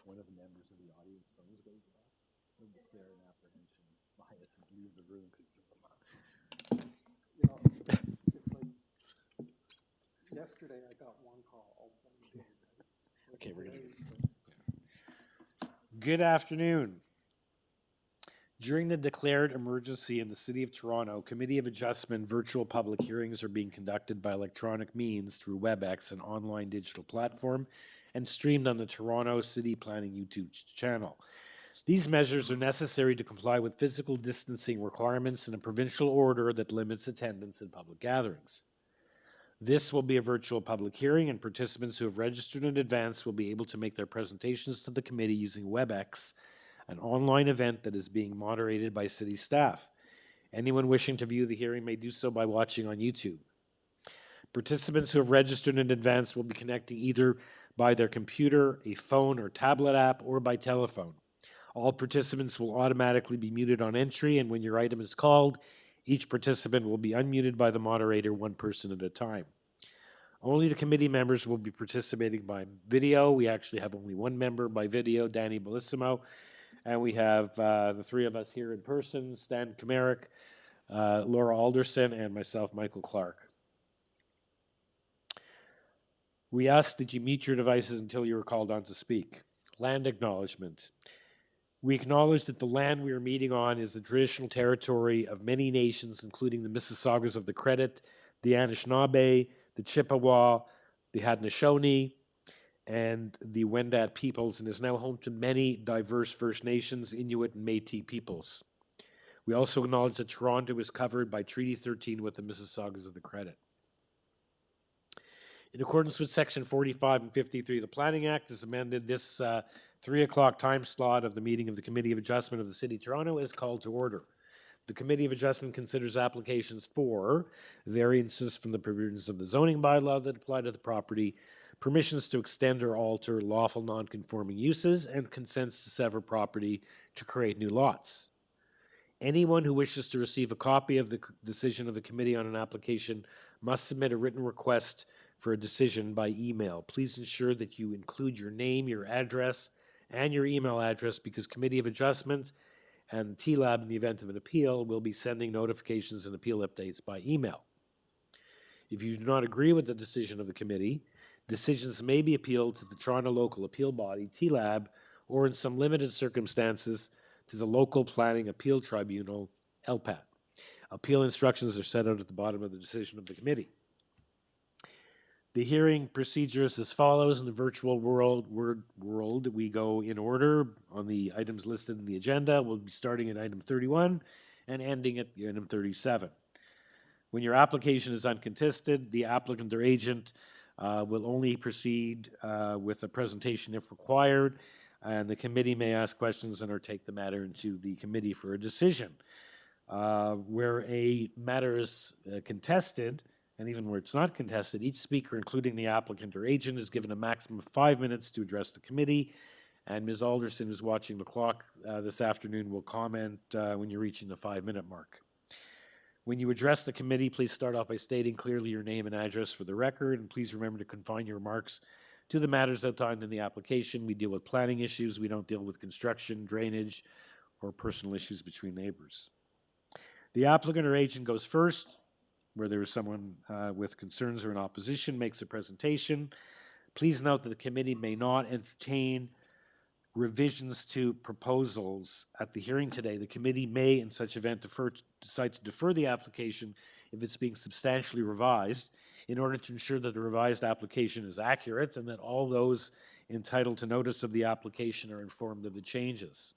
one of the members of the audience phones goes off, he'll declare an apprehension bias and leave the room because of You know, it's like yesterday I got one call all one day. Right? Okay, we're going to Good afternoon. During the declared emergency in the City of Toronto, Committee of Adjustment virtual public hearings are being conducted by electronic means through WebEx, an online digital platform, and streamed on the Toronto City Planning YouTube channel. These measures are necessary to comply with physical distancing requirements and a provincial order that limits attendance at public gatherings. This will be a virtual public hearing, and participants who have registered in advance will be able to make their presentations to the committee using WebEx, an online event that is being moderated by city staff. Anyone wishing to view the hearing may do so by watching on YouTube. Participants who have registered in advance will be connecting either by their computer, a phone or tablet app, or by telephone. All participants will automatically be muted on entry, and when your item is called, each participant will be unmuted by the moderator, one person at a time. Only the committee members will be participating by video. We actually have only one member by video, Danny Bellissimo. And we have the three of us here in person, Stan Kamerick, Laura Alderson, and myself, Michael Clark. We ask that you mute your devices until you are called on to speak. Land acknowledgement. We acknowledge that the land we are meeting on is the traditional territory of many nations, including the Mississaugas of the Credit, the Anishinaabe, the Chippewa, the Haudenosaunee, and the Wendat peoples, and is now home to many diverse First Nations, Inuit, and Métis peoples. We also acknowledge that Toronto is covered by Treaty 13 with the Mississaugas of the Credit. In accordance with Section 45 and 53 of the Planning Act, as amended, this 3 o'clock time slot of the meeting of the Committee of Adjustment of the City of Toronto is called to order. The Committee of Adjustment considers applications for variances from the provisions of the zoning bylaw that apply to the property, permissions to extend or alter lawful non-conforming uses, and consents to sever property to create new lots. Anyone who wishes to receive a copy of the decision of the committee on an application must submit a written request for a decision by email. Please ensure that you include your name, your address, and your email address, because Committee of Adjustment and TLAB, in the event of an appeal, will be sending notifications and appeal updates by email. If you do not agree with the decision of the committee, decisions may be appealed to the Toronto Local Appeal Body, TLAB, or in some limited circumstances, to the Local Planning Appeal Tribunal, LPAT. Appeal instructions are set out at the bottom of the decision of the committee. The hearing procedure is as follows. In the virtual world, we go in order on the items listed in the agenda. We'll be starting at item 31 and ending at item 37. When your application is uncontested, the applicant or agent will only proceed with a presentation if required, and the committee may ask questions and or take the matter into the committee for a decision. Where a matter is contested, and even where it's not contested, each speaker, including the applicant or agent, is given a maximum of 5 minutes to address the committee. And Ms. Alderson, who's watching the clock this afternoon, will comment when you're reaching the 5-minute mark. When you address the committee, please start off by stating clearly your name and address for the record, and please remember to confine your remarks to the matters outlined in the application. We deal with planning issues. We don't deal with construction, drainage, or personal issues between neighbors. The applicant or agent goes first. Where there is someone with concerns or in opposition makes a presentation. Please note that the committee may not entertain revisions to proposals at the hearing today. The committee may, in such event, decide to defer the application if it's being substantially revised, in order to ensure that the revised application is accurate and that all those entitled to notice of the application are informed of the changes.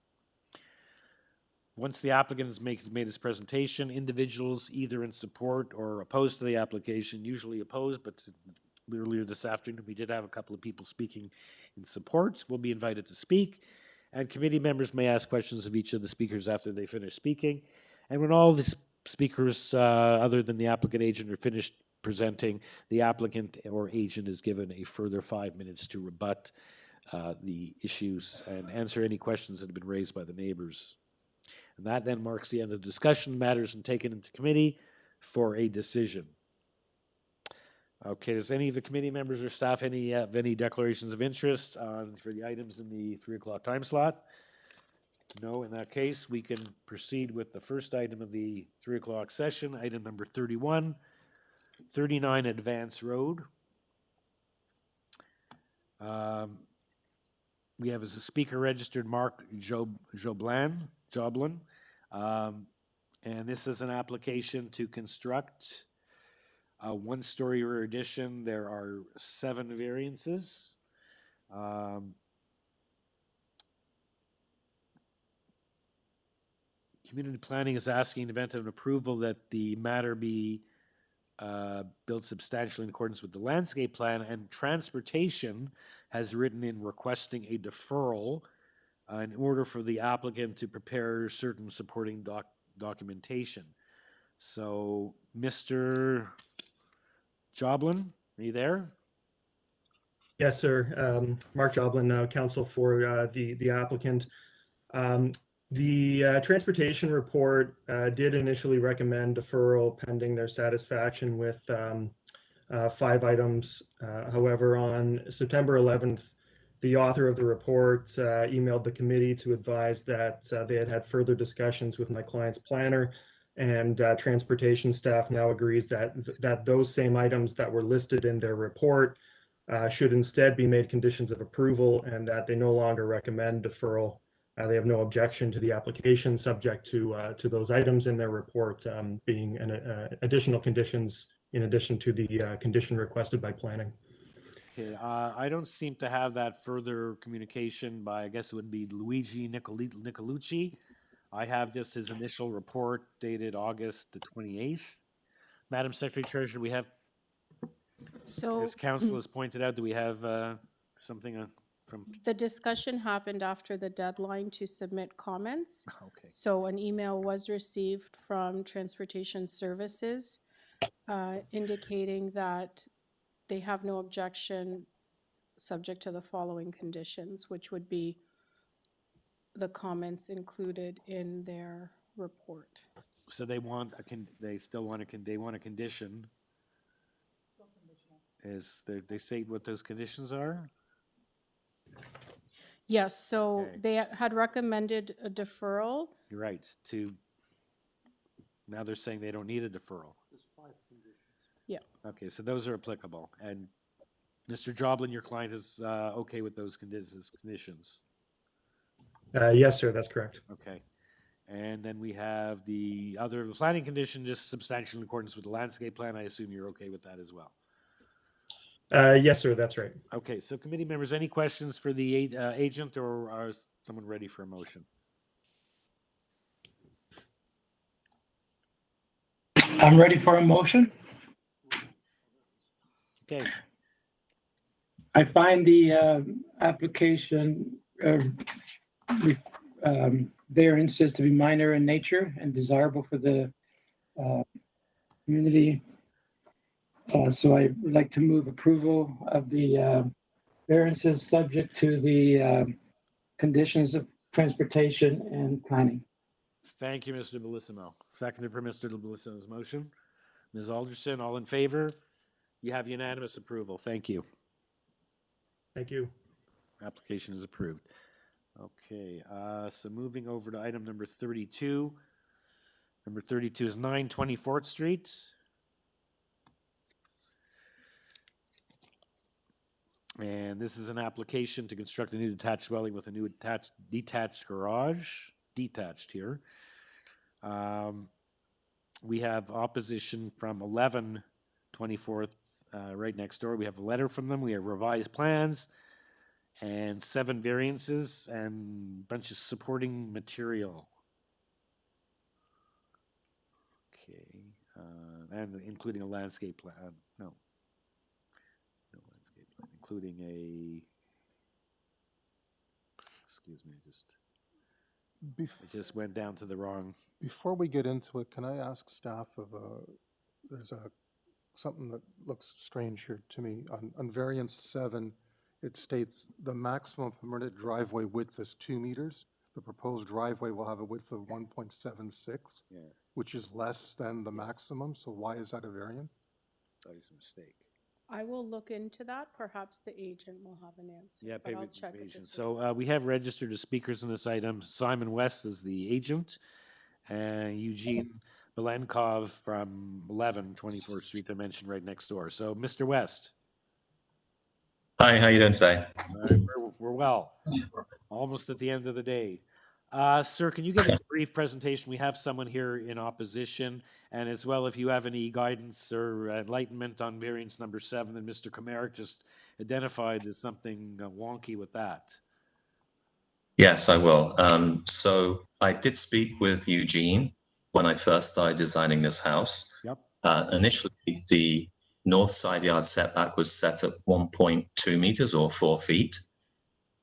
Once the applicant has made his presentation, individuals either in support or opposed to the application, usually opposed, but earlier this afternoon we did have a couple of people speaking in support, will be invited to speak, and committee members may ask questions of each of the speakers after they finish speaking. And when all the speakers, other than the applicant agent, are finished presenting, the applicant or agent is given a further 5 minutes to rebut the issues and answer any questions that have been raised by the neighbors. And that then marks the end of the discussion matters and taken into committee for a decision. Okay, does any of the committee members or staff have any declarations of interest for the items in the 3 o'clock time slot? No, in that case, we can proceed with the first item of the 3 o'clock session, item number 31, 39 Advance Road. We have as a speaker registered Mark Joblin. And this is an application to construct a one-story rear addition. There are 7 variances. Community planning is asking in event of an approval that the matter be built substantially in accordance with the landscape plan, and transportation has written in requesting a deferral in order for the applicant to prepare certain supporting documentation. So, Mr. Joblin, are you there? Yes, sir. Mark Joblin, counsel for the applicant. The transportation report did initially recommend deferral pending their satisfaction with 5 items. However, on September 11th, the author of the report emailed the committee to advise that they had had further discussions with my client's planner, and transportation staff now agrees that those same items that were listed in their report should instead be made conditions of approval, and that they no longer recommend deferral. They have no objection to the application, subject to those items in their report being additional conditions in addition to the condition requested by planning. Okay, I don't seem to have that further communication by, I guess it would be Luigi Nicolucci. I have just his initial report dated August the 28th. Madam Secretary Treasurer, we have, So as council has pointed out, do we have something from? the discussion happened after the deadline to submit comments. Okay. So an email was received from Transportation Services indicating that they have no objection subject to the following conditions, which would be the comments included in their report. So they want they still want they want a condition. Is they say what those conditions are? Yes, so Okay. they had recommended a deferral. You're right. Now they're saying they don't need a deferral. Yeah. Okay, so those are applicable. And Mr. Joblin, your client is okay with those conditions. Yes, sir, that's correct. Okay. And then we have the other planning condition, just substantially in accordance with the landscape plan. I assume you're okay with that as well. Yes, sir, that's right. Okay, so committee members, any questions for the agent, or is someone ready for a motion? I'm ready for a motion. Okay. I find the application variances to be minor in nature and desirable for the community. So I would like to move approval of the variances subject to the conditions of transportation and planning. Thank you, Mr. Bellissimo. Seconded for Mr. Bellissimo's motion. Ms. Alderson, all in favor? You have unanimous approval. Thank you. Thank you. Application is approved. Okay, so moving over to item number 32. Number 32 is 924th Street. And this is an application to construct a new detached dwelling with a new detached garage, detached here. We have opposition from 11 24th, right next door. We have a letter from them. We have revised plans and 7 variances and a bunch of supporting material. Okay, and including a landscape plan. No landscape plan, including a. Excuse me, it just went down to the wrong. Before we get into it, can I ask staff of there's something that looks strange here to me. On variance 7, it states the maximum permitted driveway width is 2 meters. The proposed driveway will have a width of 1.76, Yeah, which is less than the maximum. So why is that a variance? it's always a mistake. I will look into that. Perhaps the agent will have an answer. Yeah, but I'll payment check with the invasion. city. So we have registered as speakers on this item, Simon West as the agent, and Eugene Belenkov from 11 24th Street, I mentioned right next door. So, Mr. West. Hi, how you doing today? We're well, almost at the end of the day. Sir, can you give us a brief presentation? We have someone here in opposition, and as well, if you have any guidance or enlightenment on variance number 7 that Mr. Comeric just identified as something wonky with that. Yes, I will. So I did speak with Eugene when I first started designing this house. Yep. Initially, the north side yard setback was set at 1.2 meters or 4 feet.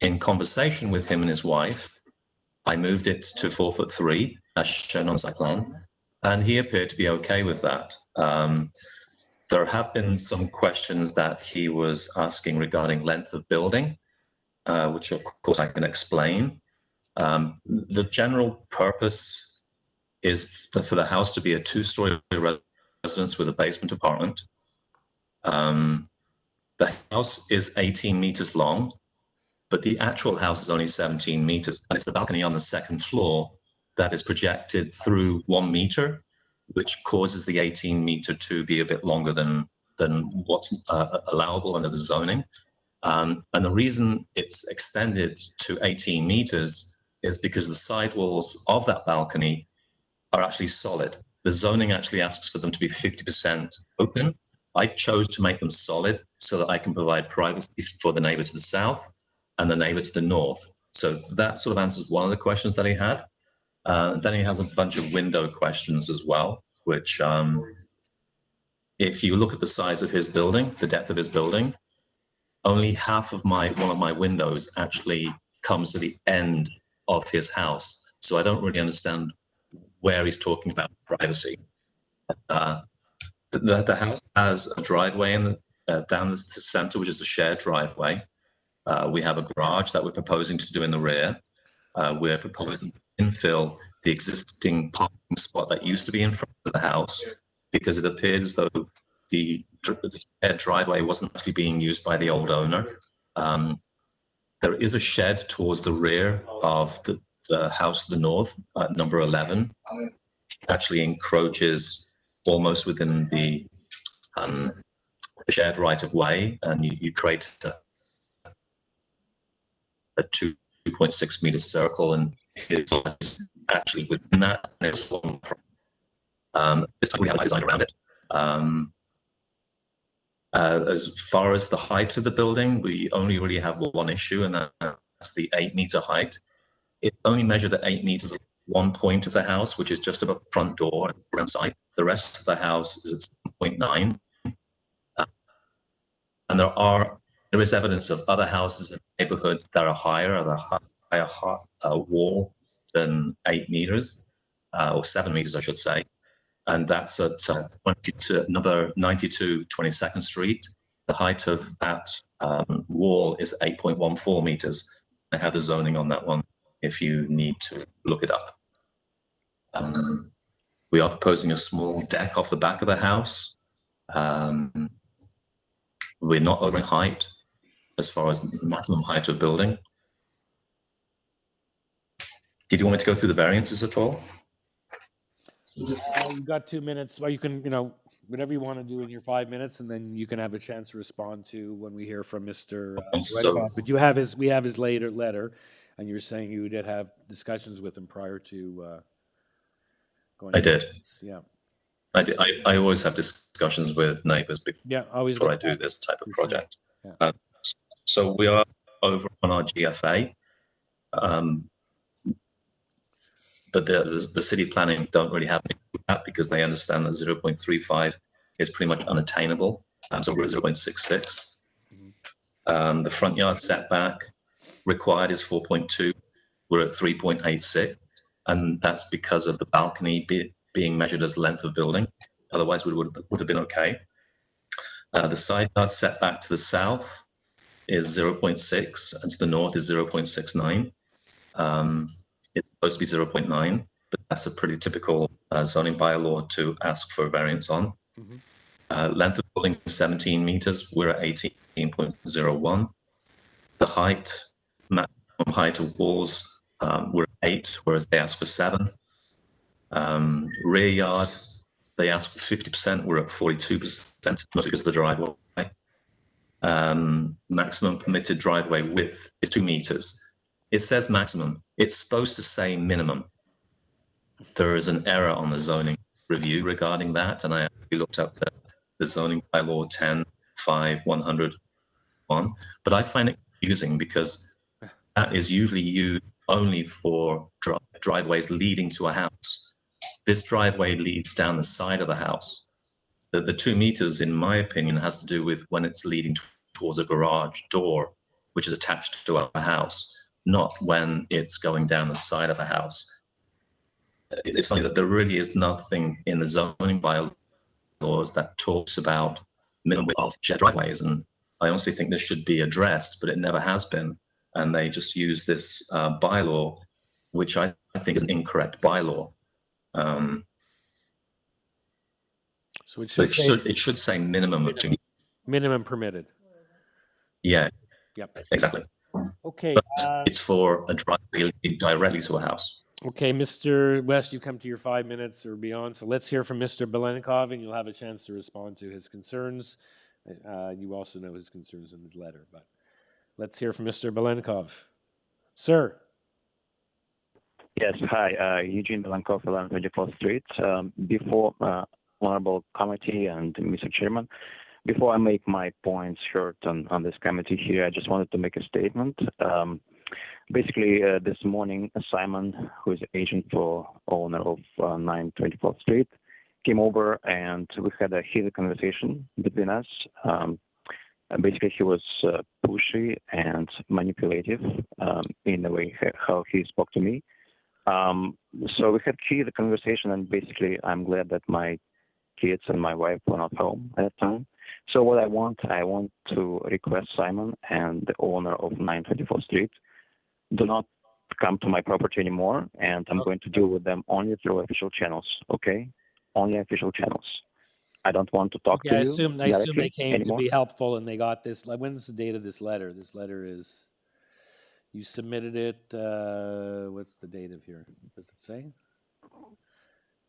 In conversation with him and his wife, I moved it to 4'3", as shown on the site plan, and he appeared to be okay with that. There have been some questions that he was asking regarding length of building, which of course I can explain. The general purpose is for the house to be a 2-story residence with a basement apartment. The house is 18 meters long, but the actual house is only 17 meters. And it's the balcony on the second floor that is projected through 1 meter, which causes the 18 meter to be a bit longer than what's allowable under the zoning. And the reason it's extended to 18 meters is because the sidewalls of that balcony are actually solid. The zoning actually asks for them to be 50% open. I chose to make them solid so that I can provide privacy for the neighbor to the south and the neighbor to the north. So that sort of answers one of the questions that he had. Then he has a bunch of window questions as well, which if you look at the size of his building, the depth of his building, only half of one of my windows actually comes to the end of his house. So I don't really understand where he's talking about privacy. The house has a driveway down the center, which is a shared driveway. We have a garage that we're proposing to do in the rear. We're proposing to infill the existing parking spot that used to be in front of the house, because it appeared as though the shared driveway wasn't actually being used by the old owner. There is a shed towards the rear of the house to the north, number 11, actually encroaches almost within the shared right of way, and you create a 2.6 meter circle, and it's actually within that. And it's this time we have a design around it. As far as the height of the building, we only really have one issue, and that's the 8-meter height. It only measured at 8 meters at one point of the house, which is just above the front door and around side. The rest of the house is at 7.9. And there is evidence of other houses in the neighborhood that are higher, at a higher wall than 8 meters, or 7 meters, I should say. And that's at number 92 22nd Street. The height of that wall is 8.14 meters. I have the zoning on that one if you need to look it up. We are proposing a small deck off the back of the house. We're not over height as far as the maximum height of building. Did you want me to go through the variances at all? You've got 2 minutes. Well, you can, whatever you want to do in your 5 minutes, and then you can have a chance to respond to when we hear from Mr. But we have his later letter, and you're saying you did have discussions with him prior to going. I did. Yeah. I always have discussions with neighbors before I do this type of project. Sure. Yeah. So we are over on our GFA. But the city planning don't really have any of that, because they understand that 0.35 is pretty much unattainable. So we're at 0.66. The front yard setback required is 4.2. We're at 3.86. And that's because of the balcony being measured as length of building. Otherwise, we would have been okay. The side yard setback to the south is 0.6, and to the north is 0.69. It's supposed to be 0.9, but that's a pretty typical zoning bylaw to ask for a variance on. Length of building is 17 meters. We're at 18.01. The height, maximum height of walls, we're at 8, whereas they asked for 7. Rear yard, they asked for 50%. We're at 42%, mostly because of the driveway. Maximum permitted driveway width is 2 meters. It says maximum. It's supposed to say minimum. There is an error on the zoning review regarding that, and I actually looked up the zoning bylaw 10.5.101, but I find it confusing because that is usually used only for driveways leading to a house. This driveway leads down the side of the house. The 2 meters, in my opinion, has to do with when it's leading towards a garage door, which is attached to a house, not when it's going down the side of a house. It's funny that there really is nothing in the zoning bylaws that talks about minimum width of shared driveways, and I honestly think this should be addressed, but it never has been, and they just use this bylaw, which I think is an incorrect bylaw. So it So should it should say minimum of 2 meters. minimum permitted. Yeah, Yep. exactly. Okay. It's for a driveway leading directly to a house. Okay, Mr. West, you come to your 5 minutes or beyond. So let's hear from Mr. Belenkov, and you'll have a chance to respond to his concerns. You also know his concerns in his letter, but let's hear from Mr. Belenkov. Sir. Yes, hi, Eugene Belenkov, 1124th Street. Before, Honorable Committee and Mr. Chairman, before I make my points heard on this committee here, I just wanted to make a statement. Basically, this morning, Simon, who is agent for owner of 924th Street, came over and we had a heated conversation between us. Basically, he was pushy and manipulative in the way how he spoke to me. So we had heated conversation, and basically, I'm glad that my kids and my wife were not home at that time. So what I want to request Simon and the owner of 924th Street, do not come to my property anymore, and I'm going to deal with them only through official channels, okay? Only official channels. I don't want to talk to you. I assume they came anymore. to be helpful, and they got this. When's the date of this letter? This letter is, you submitted it, what's the date of here? Does it say?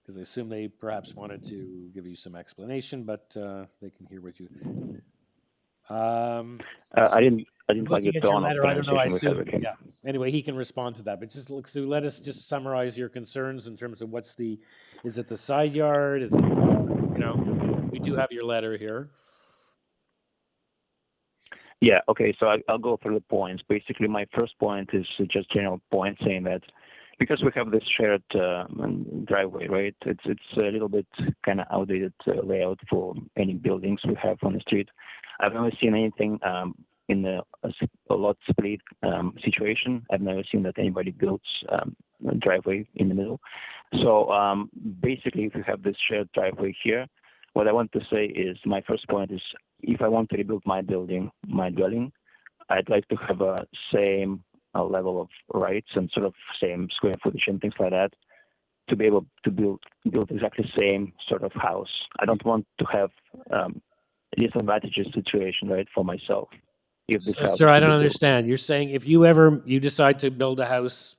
Because I assume they perhaps wanted to give you some explanation, but they can hear what you. I didn't like Looking the at your tone of letter, I don't know. I conversation we had assume, with him. yeah. Anyway, he can respond to that. But just look. So let us just summarize your concerns in terms of what's the. Is it the side yard? Is it? We do have your letter here. Yeah. Okay. So I'll go through the points. Basically, my first point is just general point saying that because we have this shared driveway, right? It's a little bit kind of outdated layout for any buildings we have on the street. I've never seen anything in a lot split situation. I've never seen that anybody builds a driveway in the middle. So basically, if we have this shared driveway here, what I want to say is my first point is if I want to rebuild my building, my dwelling, I'd like to have a same level of rights and sort of same square footage and things like that to be able to build exactly the same sort of house. I don't want to have disadvantageous situation, right, for myself. If this house Sir, I don't built. understand. You're saying if you decide to build a house,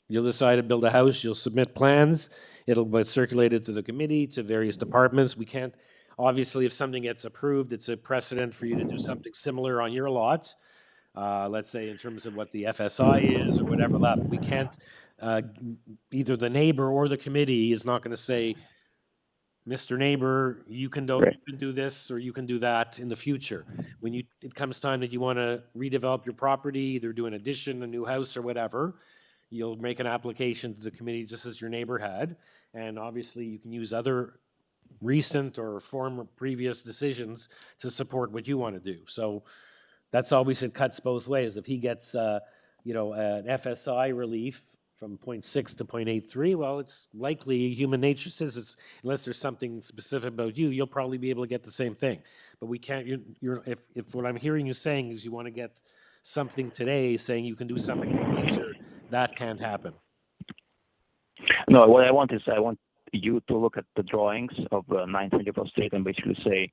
you'll decide to build a house, you'll submit plans, it'll be circulated to the committee, to various departments. We can't, obviously, if something gets approved, it's a precedent for you to do something similar on your lot. Let's say in terms of what the FSI is or whatever that, we can't, either the neighbor or the committee is not going to say, Mr. Neighbor, you can do this or you can do that in the future. When it comes time that you want to redevelop your property, either do an addition, a new house or whatever, you'll make an application to the committee just as your neighbor had. And obviously you can use other recent or former previous decisions to support what you want to do. So that's always, it cuts both ways. If he gets, an FSI relief from 0.6 to 0.83, well, it's likely human nature says it's, unless there's something specific about you, you'll probably be able to get the same thing. But we can't, if what I'm hearing you saying is you want to get something today saying you can do something in the future, that can't happen. No, what I want you to look at the drawings of 924th Street and basically say,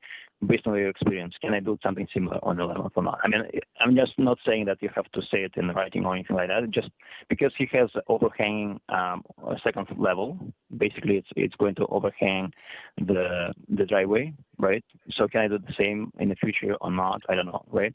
based on your experience, can I build something similar on 11th or not? I mean, I'm just not saying that you have to say it in writing or anything like that. Just because he has overhanging a second level, basically it's going to overhang the driveway, right? So can I do the same in the future or not? I don't know, right?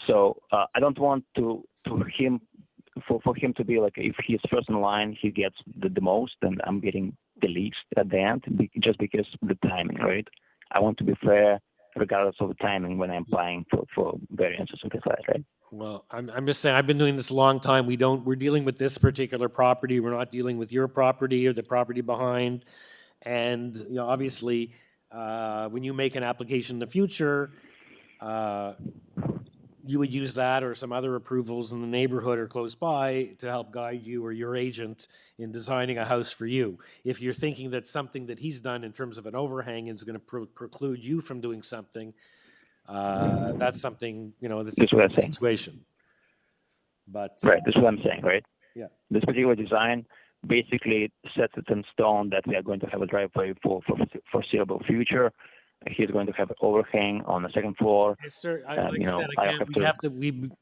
So I don't want for him to be like, if he's first in line, he gets the most, and I'm getting the least at the end, just because of the timing, right? I want to be fair regardless of the timing when I'm applying for variances and things like that, right? Well, I'm just saying, I've been doing this a long time. We're dealing with this particular property. We're not dealing with your property or the property behind. And, you know, obviously, when you make an application in the future, you would use that or some other approvals in the neighborhood or close by to help guide you or your agent in designing a house for you. If you're thinking that something that he's done in terms of an overhang is going to preclude you from doing something, that's something, you know, that's That's what I'm the saying. situation. But Right, that's what I'm saying, right? Yeah. This particular design basically sets it in stone that we are going to have a driveway for foreseeable future. He's going to have an overhang on the second floor. Yes, sir. You know,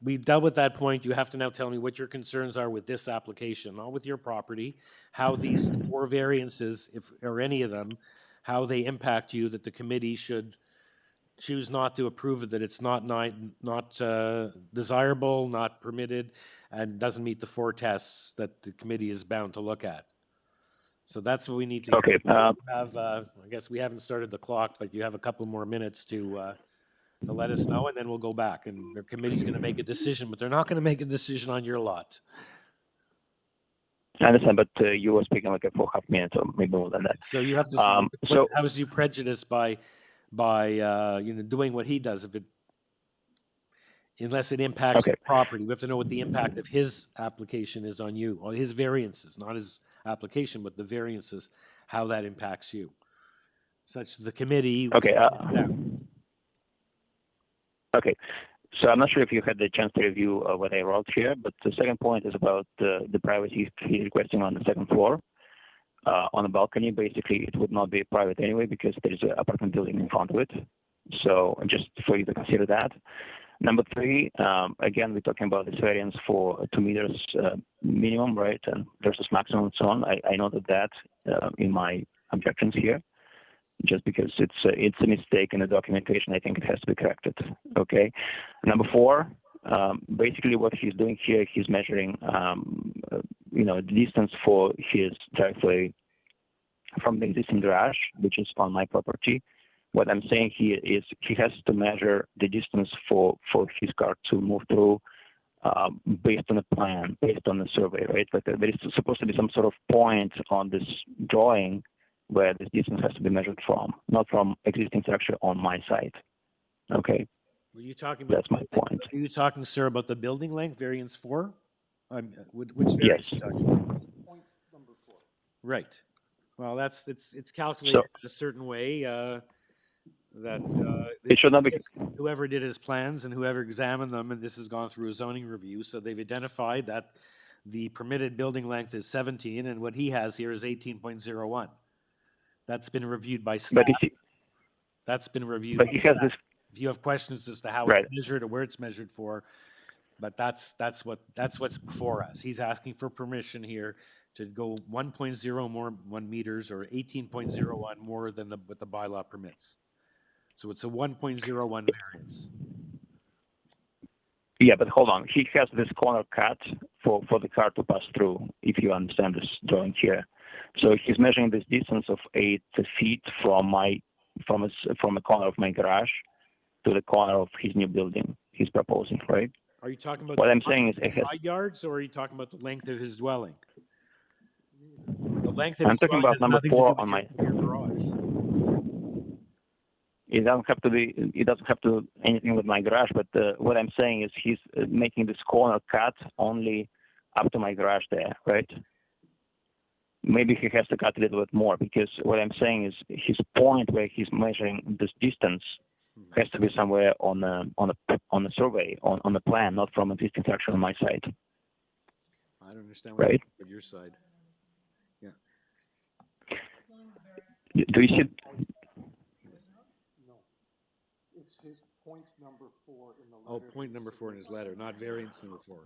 We've dealt with that point. You have to now tell me what your concerns are with this application, not with your property, how these 4 variances, if or any of them, how they impact you, that the committee should choose not to approve it, that it's not desirable, not permitted, and doesn't meet the 4 tests that the committee is bound to look at. So that's what we need to Okay. have. I guess we haven't started the clock, but you have a couple more minutes to let us know, and then we'll go back. And their committee's going to make a decision, but they're not going to make a decision on your lot. I understand, but you were speaking like for half a minute or maybe more than that. So you have to. How is you prejudiced by doing what he does? Unless it impacts the property, we have to know what the impact of his application is on you, or his variances, not his application, but the variances, how that impacts you. Such the committee. Okay. Okay. So I'm not sure if you had the chance to review what I wrote here, but the second point is about the privacy he's requesting on the second floor. On the balcony, basically, it would not be private anyway because there is an apartment building in front of it. So just for you to consider that. Number 3, again, we're talking about this variance for 2 meters minimum, right, and versus maximum and so on. I noted that in my objections here, just because it's a mistake in the documentation. I think it has to be corrected. Okay. Number 4, basically what he's doing here, he's measuring, the distance for his driveway from the existing garage, which is on my property. What I'm saying here is he has to measure the distance for his car to move through based on the plan, based on the survey, right? Like there is supposed to be some sort of point on this drawing where this distance has to be measured from, not from existing structure on my site. Okay. Were you talking about? That's my point. Are you talking, sir, about the building length, variance 4? Which variance Yes. are you talking about? Point number 4. Right. Well, it's calculated in a certain way. It should not be. Whoever did his plans and whoever examined them, and this has gone through a zoning review, so they've identified that the permitted building length is 17, and what he has here is 18.01. That's been reviewed by staff. That's been reviewed by staff. If you have questions as to how it's measured or where it's measured for, but that's what's before us. He's asking for permission here to go 1.0 more 1 meters or 18.01 more than what the bylaw permits. So it's a 1.01 variance. Yeah, but hold on. He has this corner cut for the car to pass through, if you understand this drawing here. So he's measuring this distance of 8 feet from the corner of my garage to the corner of his new building he's proposing, right? Are you talking about what I'm saying is side yards, or are you talking about the length of his dwelling? The length of I'm his talking dwelling about has number nothing to 4 do with on my your garage. It doesn't have to do anything with my garage, but what I'm saying is he's making this corner cut only up to my garage there, right? Maybe he has to cut a little bit more, because what I'm saying is his point where he's measuring this distance has to be somewhere on the survey, on the plan, not from existing structure on my side. I don't understand what right? Your side. Yeah. Do you see? No, it's his point number 4 in the Oh, letter. point number 4 in his letter, not variance number 4.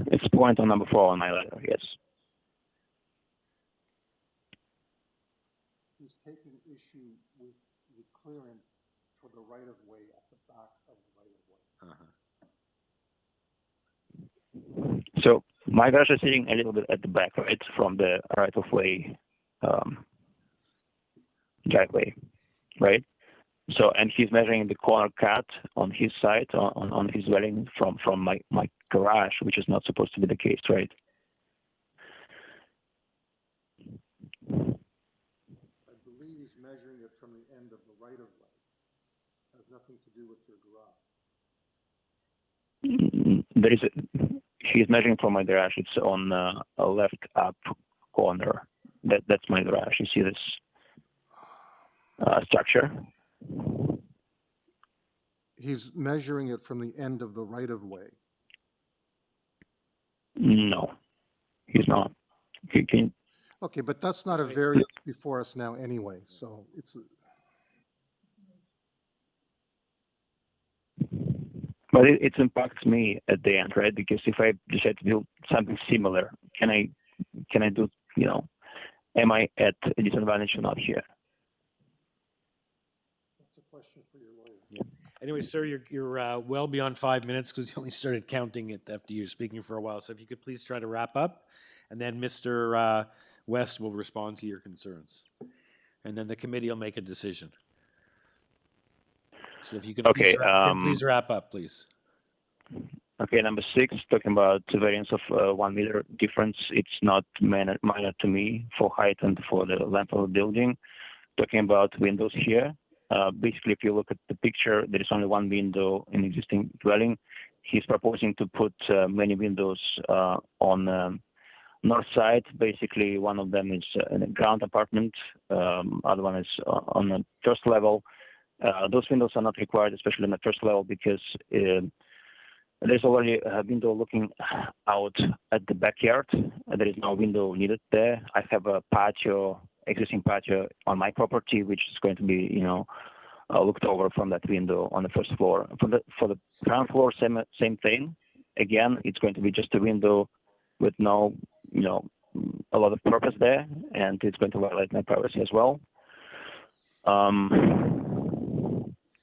It's point on number 4 on my letter. Yes. He's taking issue with the clearance for the right-of-way at the back of the right-of-way. So my garage is sitting a little bit at the back, right, from the right-of-way driveway, right? So, and he's measuring the corner cut on his side, on his dwelling from my garage, which is not supposed to be the case, right? I believe he's measuring it from the end of the right-of-way. It has nothing to do with your garage. He's measuring from my garage. It's on a left up corner. That's my garage. You see this structure? He's measuring it from the end of the right-of-way. No, he's not. He can. Okay, but that's not a variance before us now anyway, so it's... But it impacts me at the end, right? Because if I decide to do something similar, can I do, am I at a disadvantage or not here? That's a question for your lawyer. Yeah. Anyway, sir, you're well beyond 5 minutes because you only started counting it after you were speaking for a while. So if you could please try to wrap up, and then Mr. West will respond to your concerns. And then the committee will make a decision. So if you could please wrap up, please. Okay, number 6, talking about the variance of 1 meter difference. It's not minor to me for height and for the length of the building. Talking about windows here. Basically, if you look at the picture, there is only 1 window in existing dwelling. He's proposing to put many windows on north side. Basically, one of them is in a ground apartment. Other one is on the first level. Those windows are not required, especially on the first level, because there's already a window looking out at the backyard. There is no window needed there. I have a existing patio on my property, which is going to be, looked over from that window on the first floor. For the ground floor, same thing. Again, it's going to be just a window with no, a lot of purpose there, and it's going to violate my privacy as well.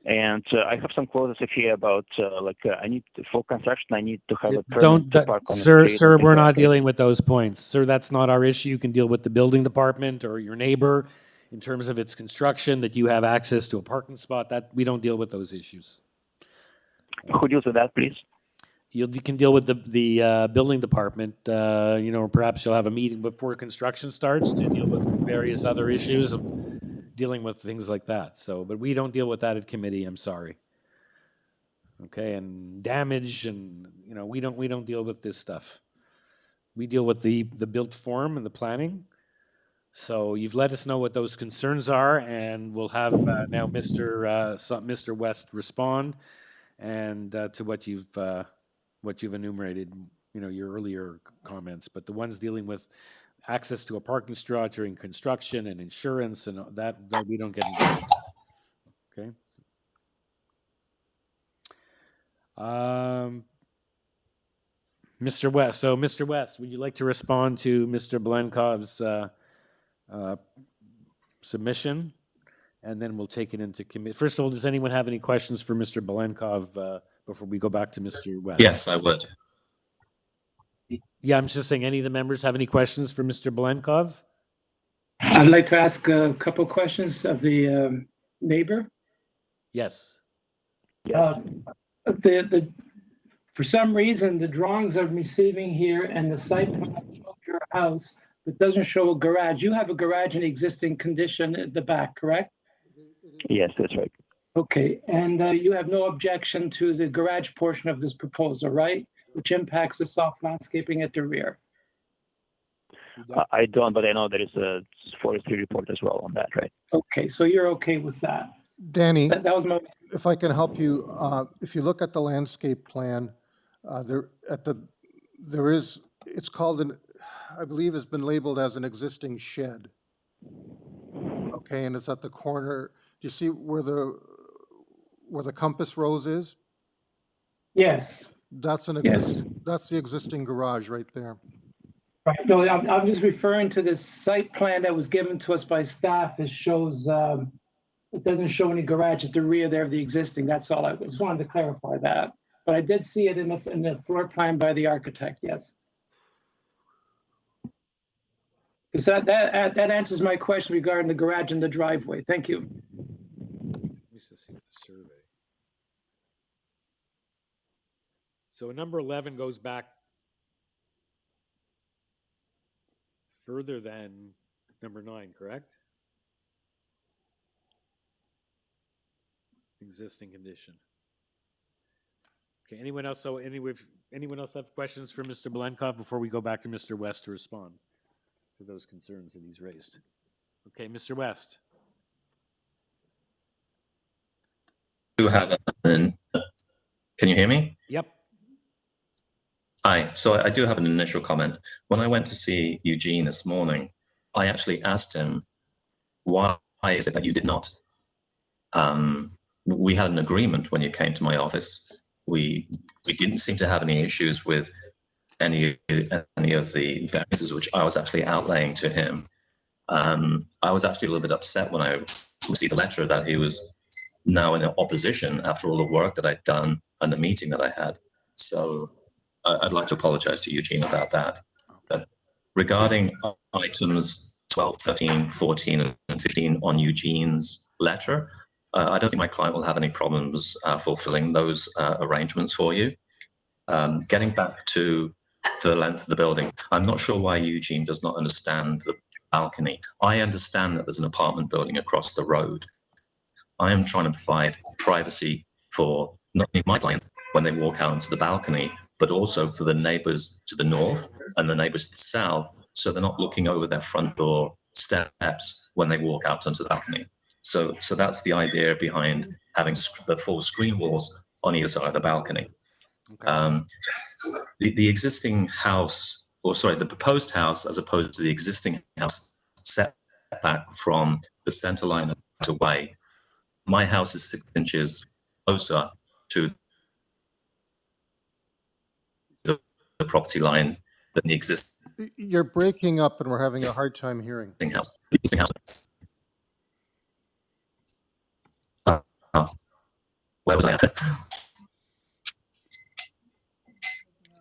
And I have some clauses here about I need for construction. I need to have a permit to park on the street. Sir, we're not dealing with those points. Sir, that's not our issue. You can deal with the building department or your neighbor in terms of its construction, that you have access to a parking spot. That we don't deal with those issues. Who deals with that, please? You can deal with the building department. Or perhaps you'll have a meeting before construction starts to deal with various other issues of dealing with things like that. So, but we don't deal with that at committee. I'm sorry. Okay, and damage, and we don't deal with this stuff. We deal with the built form and the planning. So you've let us know what those concerns are, and we'll have now Mr. West respond and to what you've enumerated. Your earlier comments, but the ones dealing with access to a parking spot during construction and insurance and that we don't get into. Okay. Mr. West. So, Mr. West, would you like to respond to Mr. Belenkov's submission? And then we'll take it into committee. First of all, does anyone have any questions for Mr. Belenkov before we go back to Mr. West? Yes, I would. Yeah, I'm just saying, any of the members have any questions for Mr. Belenkov? I'd like to ask a couple questions of the neighbor. Yes. For some reason, the drawings I'm receiving here and the site plan shows your house, but doesn't show a garage. You have a garage in existing condition at the back, correct? Yes, that's right. Okay, and you have no objection to the garage portion of this proposal, right? Which impacts the soft landscaping at the rear. I don't, but I know there is a forestry report as well on that, right? Okay, so you're okay with that. Danny, That was my. if I can help you, if you look at the landscape plan, it's called I believe has been labeled as an existing shed. Okay, and it's at the corner. Do you see where the compass rose is? Yes, That's an yes. that's the existing garage right there. Right, no, I'm just referring to this site plan that was given to us by staff. It shows, it doesn't show any garage at the rear there of the existing. That's all. I just wanted to clarify that. But I did see it in the floor plan by the architect, yes. Because that answers my question regarding the garage and the driveway. Thank you. Let me just see the survey. So number 11 goes back further than number 9, correct? Existing condition. Okay, anyone else? So anyone else have questions for Mr. Belenkov before we go back to Mr. West to respond to those concerns that he's raised? Okay, Mr. West. Do have can you hear me? Yep. Hi. So I do have an initial comment. When I went to see Eugene this morning, I actually asked him, why is it that you did not? We had an agreement when you came to my office. We didn't seem to have any issues with any of the variances which I was actually outlaying to him. I was actually a little bit upset when I received a letter that he was now in opposition after all the work that I'd done and the meeting that I had. So I'd like to apologize to Eugene about that. But regarding items 12, 13, 14, and 15 on Eugene's letter, I don't think my client will have any problems fulfilling those arrangements for you. Getting back to the length of the building, I'm not sure why Eugene does not understand the balcony. I understand that there's an apartment building across the road. I am trying to provide privacy for not only my client when they walk out onto the balcony, but also for the neighbors to the north and the neighbors to the south, so they're not looking over their front door steps when they walk out onto the balcony. So that's the idea behind having the full screen walls on either side of the balcony. Okay. The existing house, or sorry, the proposed house, as opposed to the existing house, set back from the center line away. My house is 6 inches closer to the property line than the existing. You're breaking up, and we're having a hard time hearing. House. The existing house. Where was I at?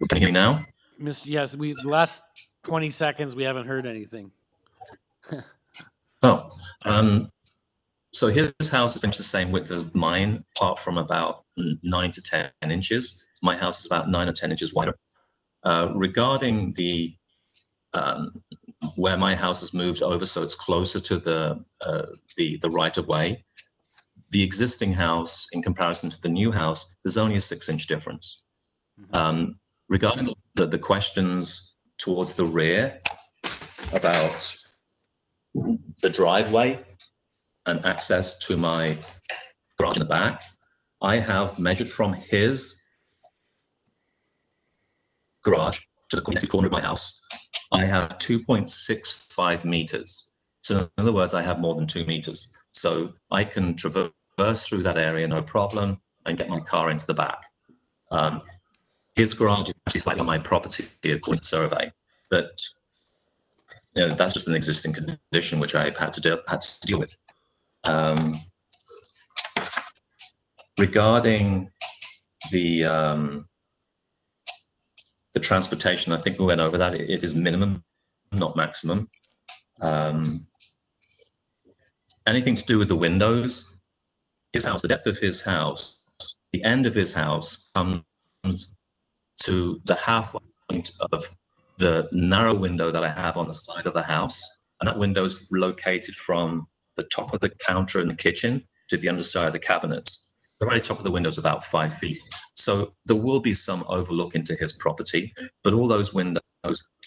Can you hear me now? Yes, the last 20 seconds we haven't heard anything. So his house is the same width as mine, apart from about 9 to 10 inches. My house is about 9 or 10 inches wider. Regarding the where my house has moved over, so it's closer to the right of way. The existing house, in comparison to the new house, there's only a 6-inch difference. Mm-hmm. Regarding the questions towards the rear about the driveway and access to my garage in the back, I have measured from his garage to the connected corner of my house. I have 2.65 meters. So in other words, I have more than 2 meters. So I can traverse through that area, no problem, and get my car into the back. His garage is actually slightly on my property according to survey, but you know, that's just an existing condition which I've had to deal with. Regarding the transportation, I think we went over that. It is minimum, not maximum. Anything to do with the windows, his house, the depth of his house, the end of his house comes to the half point of the narrow window that I have on the side of the house. And that window is located from the top of the counter in the kitchen to the underside of the cabinets. The very top of the window is about 5 feet. So there will be some overlook into his property, but all those windows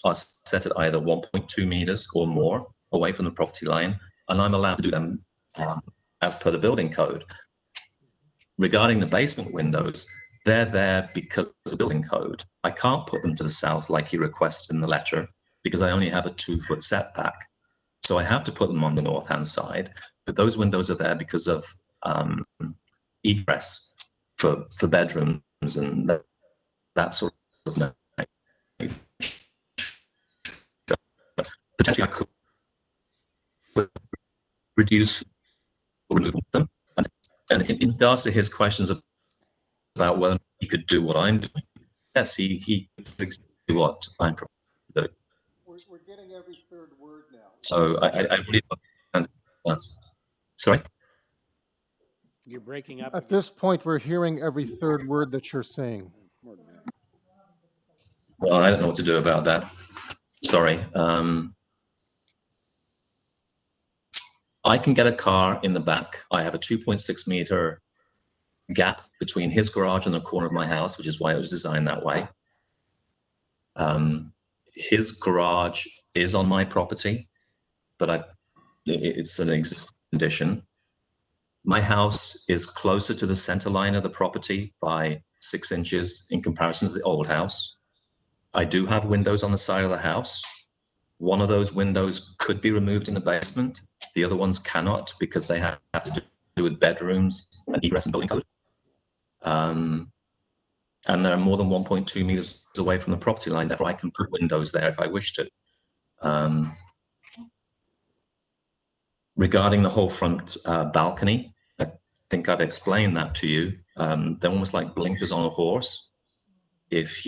are set at either 1.2 meters or more away from the property line, and I'm allowed to do them as per the building code. Regarding the basement windows, they're there because of the building code. I can't put them to the south like he requested in the letter because I only have a 2-foot setback. So I have to put them on the north-hand side, but those windows are there because of egress for bedrooms and that sort of thing. Potentially I could reduce or remove them. And in regards to his questions about whether he could do what I'm doing, yes, he could do what I'm doing. We're getting every third word now. So I really don't understand. Sorry? You're breaking up. At this point, we're hearing every third word that you're saying. Well, I don't know what to do about that. Sorry. I can get a car in the back. I have a 2.6 meter gap between his garage and the corner of my house, which is why it was designed that way. His garage is on my property, but it's an existing condition. My house is closer to the center line of the property by 6 inches in comparison to the old house. I do have windows on the side of the house. One of those windows could be removed in the basement. The other ones cannot because they have to do with bedrooms and egress and building code. And they're more than 1.2 meters away from the property line. Therefore, I can put windows there if I wish to. Regarding the whole front balcony, I think I've explained that to you. They're almost like blinkers on a horse. If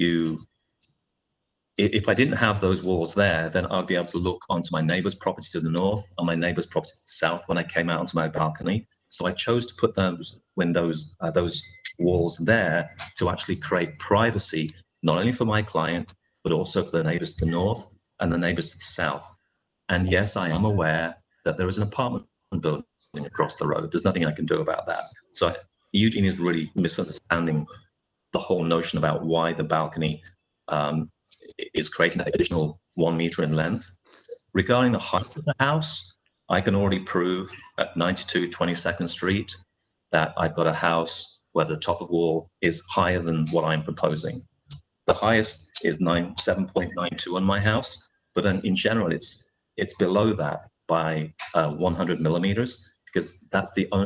I didn't have those walls there, then I'd be able to look onto my neighbor's property to the north and my neighbor's property to the south when I came out onto my balcony. So I chose to put those windows, those walls there to actually create privacy, not only for my client, but also for the neighbors to the north and the neighbors to the south. And yes, I am aware that there is an apartment building across the road. There's nothing I can do about that. So Eugene is really misunderstanding the whole notion about why the balcony is creating that additional 1 meter in length. Regarding the height of the house, I can already prove at 92 22nd Street that I've got a house where the top of wall is higher than what I'm proposing. The highest is 7.92 on my house, but in general, it's below that by 100 millimeters because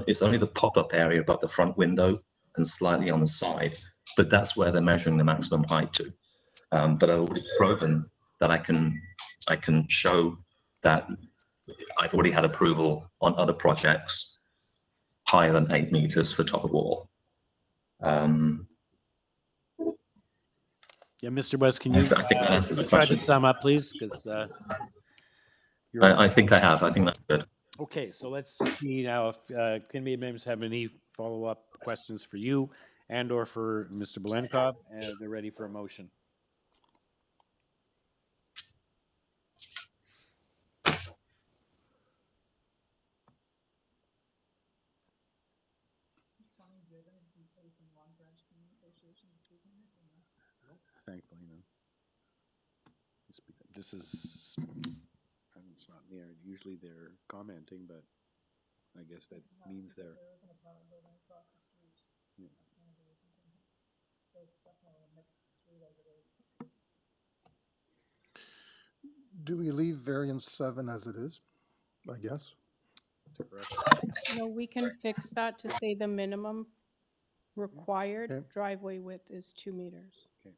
it's only the pop-up area above the front window and slightly on the side, but that's where they're measuring the maximum height to. But I've already proven that I can show that I've already had approval on other projects higher than 8 meters for top of wall. Yeah, Mr. West, can you I think that answers the try to question. sum up, please? Because I think I have. I think that's good. okay, so let's see now if committee members have any follow-up questions for you and/or for Mr. Belenkov, and they're ready for a motion. Thankfully, no. This is, it's not near, usually they're commenting, but I guess that means they're. Yeah. Do we leave variance 7 as it is? I guess. No, we can fix that to say the minimum required Okay. driveway width is 2 meters. Okay.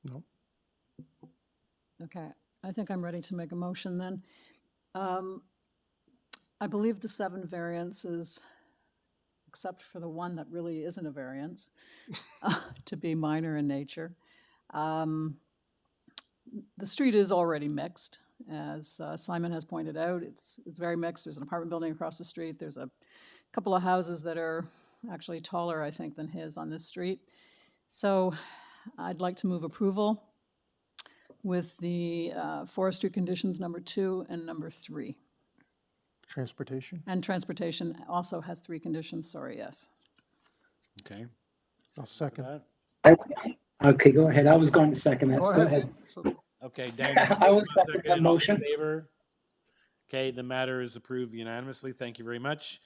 No. Okay, I think I'm ready to make a motion then. I believe the 7 variances, except for the one that really isn't a variance, to be minor in nature. The street is already mixed, as Simon has pointed out. It's very mixed. There's an apartment building across the street. There's a couple of houses that are actually taller, I think, than his on this street. So I'd like to move approval with the forestry conditions number 2 and number 3. Transportation? And transportation also has 3 conditions, sorry, yes. Okay. I'll second. Okay, go ahead. I was going to second that. Go Go ahead. ahead. Okay, Dan. I will second that all in motion. favor? Okay, the matter is approved unanimously. Thank you very much.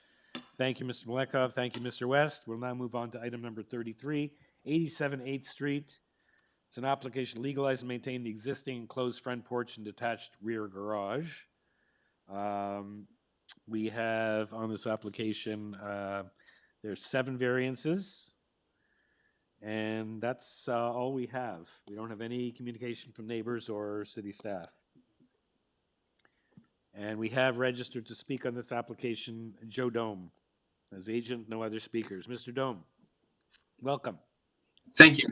Thank you, Mr. Malekov. Thank you, Mr. West. We'll now move on to item number 33, 87 8th Street. It's an application to legalize and maintain the existing enclosed front porch and detached rear garage. We have on this application, there's 7 variances. And that's all we have. We don't have any communication from neighbors or city staff. And we have registered to speak on this application Joe Dome as agent, no other speakers. Mr. Dome, welcome. Thank you.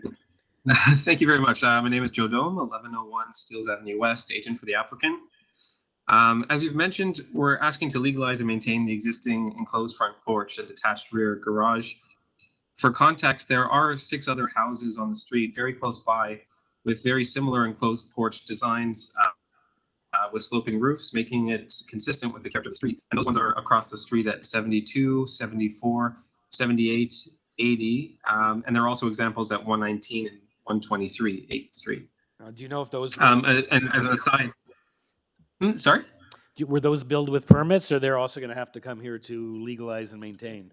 Thank you very much. My name is Joe Dome, 1101 Steeles Avenue West, agent for the applicant. As you've mentioned, we're asking to legalize and maintain the existing enclosed front porch and detached rear garage. For context, there are 6 other houses on the street very close by with very similar enclosed porch designs with sloping roofs, making it consistent with the character of the street. And those ones are across the street at 72, 74, 78, 80, and there are also examples at 119 and 123 8th Street. Do you know if those And as an aside, sorry? were those billed with permits, or they're also going to have to come here to legalize and maintain?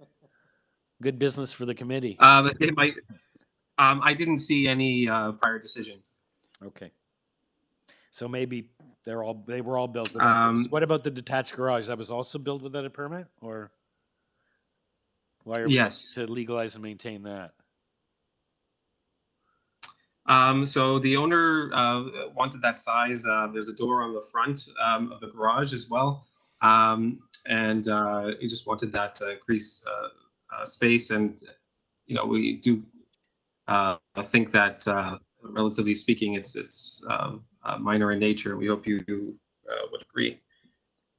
Good business for the committee. They might. I didn't see any prior decisions. Okay. So maybe they were all built without permits. What about the detached garage? That was also built without a permit, or why are we Yes. to legalize and maintain that? So the owner wanted that size. There's a door on the front of the garage as well, and he just wanted that to increase space. And we do think that, relatively speaking, it's minor in nature. We hope you would agree.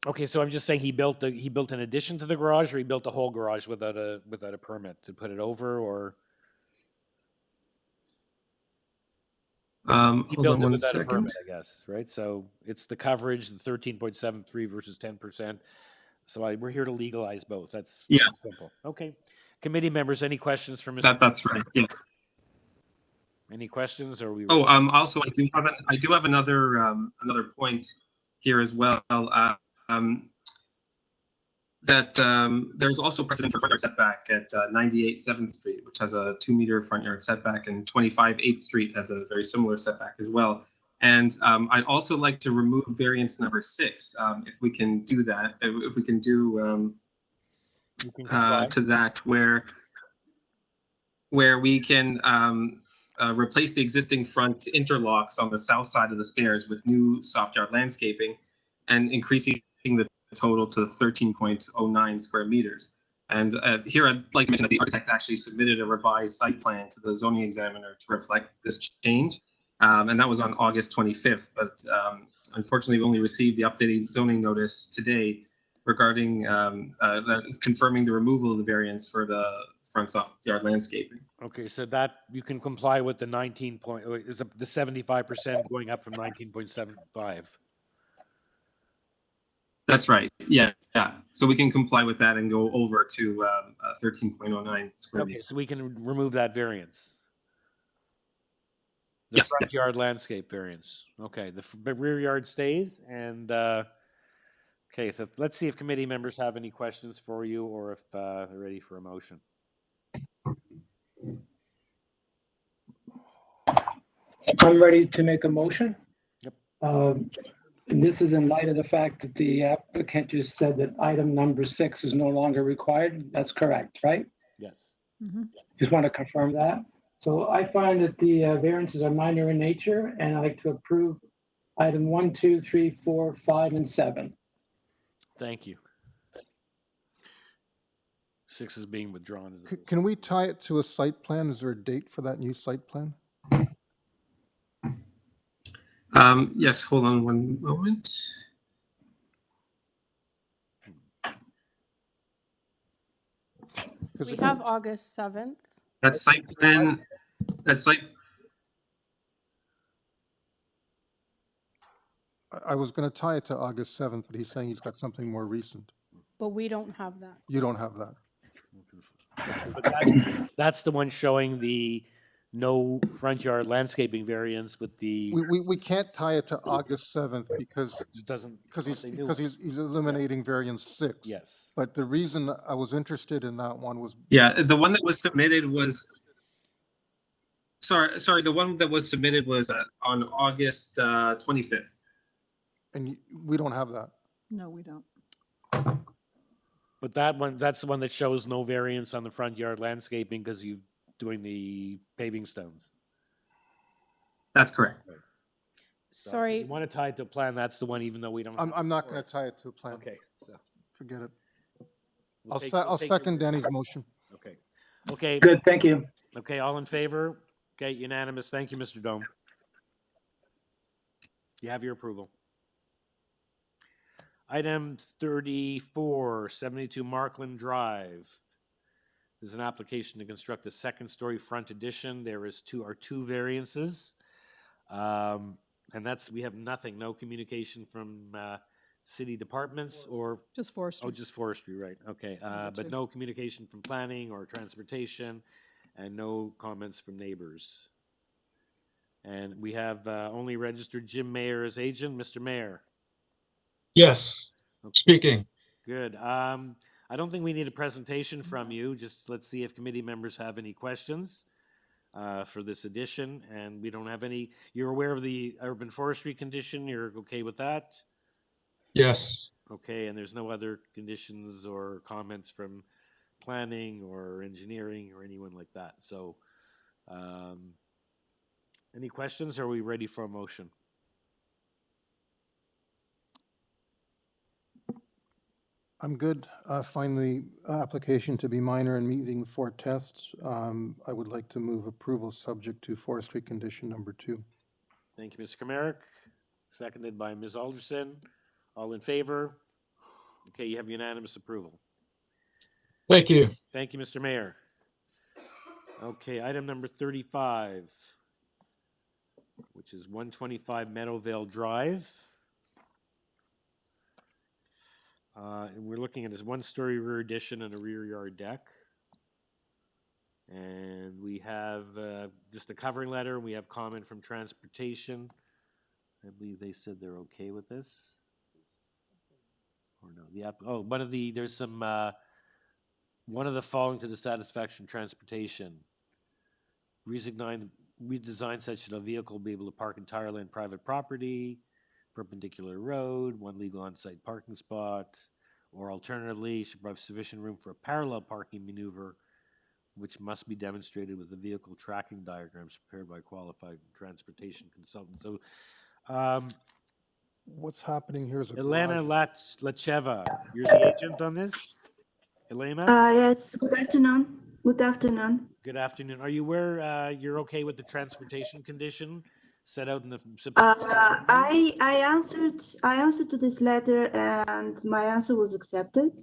Okay, so I'm just saying he built an addition to the garage, or he built a whole garage without a permit to put it over, or he Hold built on it one without a second. permit, I guess, right? So it's the coverage, the 13.73 versus 10%. So we're here to legalize both. That's Yeah. simple. Okay, committee members, any questions for Mr. That's right. Yes. Any questions, or we? Oh, also, I do have another point here as well. That there's also precedent for front yard setback at 98 7th Street, which has a 2-meter front yard setback, and 25 8th Street has a very similar setback as well. And I'd also like to remove variance number 6, if we can do that. If we can do to that, where we can replace the existing front interlocks on the south side of the stairs with new soft yard landscaping, and increasing the total to 13.09 square meters. And here I'd like to mention that the architect actually submitted a revised site plan to the zoning examiner to reflect this change. And that was on August 25th, but unfortunately we only received the updated zoning notice today regarding confirming the removal of the variance for the front soft yard landscaping. Okay, so that you can comply with the 75% going up from 19.75. That's right. Yeah. So we can comply with that and go over to 13.09 square Okay, meters. so we can remove that variance. The Yes, front yes. yard landscape variance. Okay, the rear yard stays, and okay, so let's see if committee members have any questions for you, or if they're ready for a motion. I'm ready to make a motion. Yep. And this is in light of the fact that the applicant just said that item number 6 is no longer required. That's correct, right? Yes. Mhm. Just want to confirm that. So I find that the variances are minor in nature, and I'd like to approve item 1, 2, 3, 4, 5, and 7. Thank you. 6 is being withdrawn. As a- Can we tie it to a site plan? Is there a date for that new site plan? Yes, hold on one moment. Because We have August 7th. That site plan, I was going to tie it to August 7th, but he's saying he's got something more recent. But we don't have that. You don't have that. But that's the one showing the no front yard landscaping variance with the, We can't tie it to August 7th because it doesn't. he's eliminating variance 6. Yes. But the reason I was interested in that one was, Yeah, the one that was submitted was, sorry, the one that was submitted was on August 25th. and we don't have that. No, we don't. But that one, that's the one that shows no variance on the front yard landscaping because you're doing the paving stones. That's correct. So if Sorry, you want to tie it to a plan, that's the one, even though we don't. have I'm it not before going to us. tie it to a plan. Okay, so. Forget it. we'll I'll take- we'll take your second word. Danny's motion. Okay. Okay. Good, thank you. Okay, all in favor? Okay, unanimous. Thank you, Mr. Dome. You have your approval. Item 34, 72 Markland Drive. This is an application to construct a second-story front addition. There is two variances. And that's, we have nothing, no communication from city departments or, Just forestry. oh, just forestry, right, okay. But no communication from planning or transportation and no comments from neighbors. And we have only registered Jim Mayer as agent. Mr. Mayer? Yes, Okay, speaking. good. I don't think we need a presentation from you. Just let's see if committee members have any questions for this addition. And we don't have any, you're aware of the urban forestry condition? You're okay with that? Yes, Okay, and there's no other conditions or comments from planning or engineering or anyone like that. So, any questions? Are we ready for a motion? I'm good. Find the application to be minor and meeting 4 tests. I would like to move approval subject to forestry condition number 2. Thank you, Mr. Kamarick. Seconded by Ms. Alderson. All in favor? Okay, you have unanimous approval. thank you. Thank you, Mr. Mayor. Okay, item number 35, which is 125 Meadowvale Drive. And we're looking at this one-story rear addition and a rear yard deck. And we have just a covering letter, and we have comment from transportation. I believe they said they're okay with this. Or no, there's some, one of the following to the satisfaction of transportation. Redesign such that a vehicle will be able to park entirely on private property, perpendicular road, one legal on-site parking spot, or alternatively, should provide sufficient room for a parallel parking maneuver, which must be demonstrated with the vehicle tracking diagrams prepared by a qualified transportation consultant. So, What's happening here is a Elena garage. Lacheva, you're the agent on this? Elena? Yes, good afternoon. Good afternoon. Good afternoon. Are you aware you're okay with the transportation condition set out in the? I answered to this letter and my answer was accepted.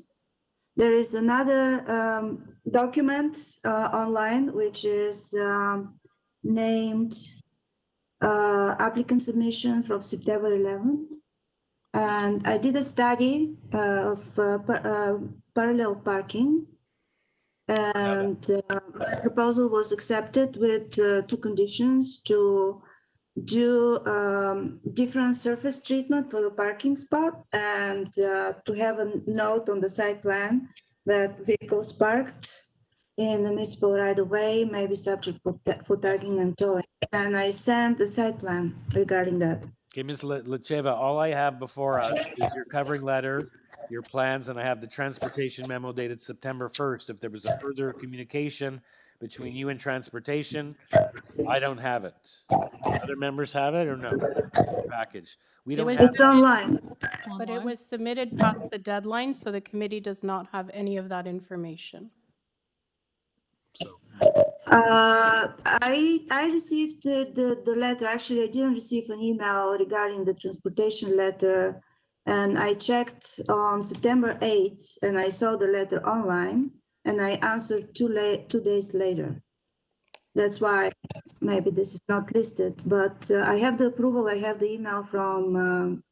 There is another document online which is named applicant submission from September 11th. And I did a study of parallel parking. And my proposal was accepted with 2 conditions: to do different surface treatment for the parking spot and to have a note on the site plan that vehicles parked in the municipal right-of-way may be subject for tagging and towing. And I sent the site plan regarding that. Okay, Ms. Lacheva, all I have before us is your covering letter, your plans, and I have the transportation memo dated September 1st. If there was a further communication between you and transportation, I don't have it. Other members have it or no? Package. We don't was- have It's online. but it was submitted past the deadline, so the committee does not have any of that information. I received the letter. Actually, I didn't receive an email regarding the transportation letter. And I checked on September 8th and I saw the letter online and I answered 2 days later. That's why maybe this is not listed, but I have the approval. I have the email from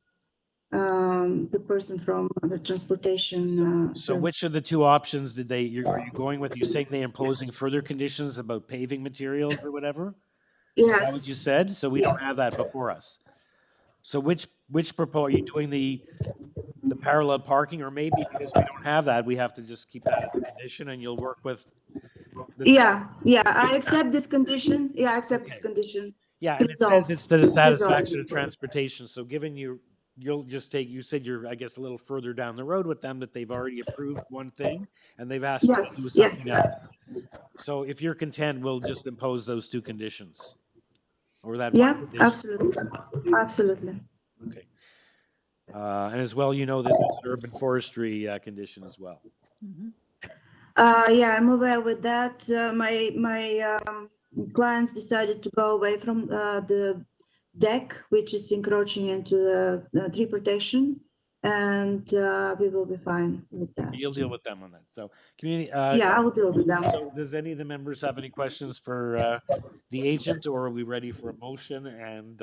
the person from the transportation. So which of the two options did are you going with? You saying they're imposing further conditions about paving materials or whatever? Is that what you Yes. said? So we don't have that before us. So which are you doing the parallel parking, or maybe because we don't have that, we have to just keep that as a condition and you'll work with? Yeah, I accept this condition. Yeah, I accept this condition. Yeah, and it says it's to the satisfaction of transportation. So given you'll just take, you said you're, I guess, a little further down the road with them, that they've already approved one thing and they've asked you to do something else. So if you're content, we'll just impose those two conditions. Or that one condition. Absolutely. Okay. And as well, you know that there's an urban forestry condition as well. Yeah, I'm aware with that. My clients decided to go away from the deck, which is encroaching into the tree protection, and we will be fine with that. You'll deal with them on that. So community. Yeah, I will deal with them. So does any of the members have any questions for the agent, or are we ready for a motion? And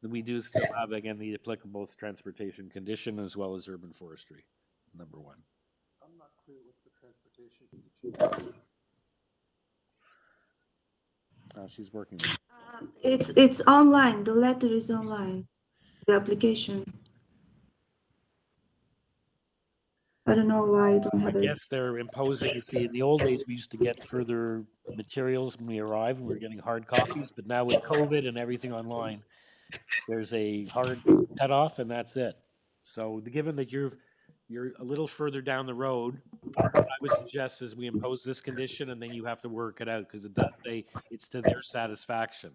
we do still have, again, the applicable transportation condition as well as urban forestry, number one. I'm not clear with the transportation. She's working. It's online. The letter is online. The application. I don't know why I don't have it. I guess they're imposing. You see, in the old days, we used to get further materials when we arrived, and we were getting hard copies. But now with COVID and everything online, there's a hard cutoff, and that's it. So given that you're a little further down the road, what I would suggest is we impose this condition, and then you have to work it out, because it does say it's to their satisfaction.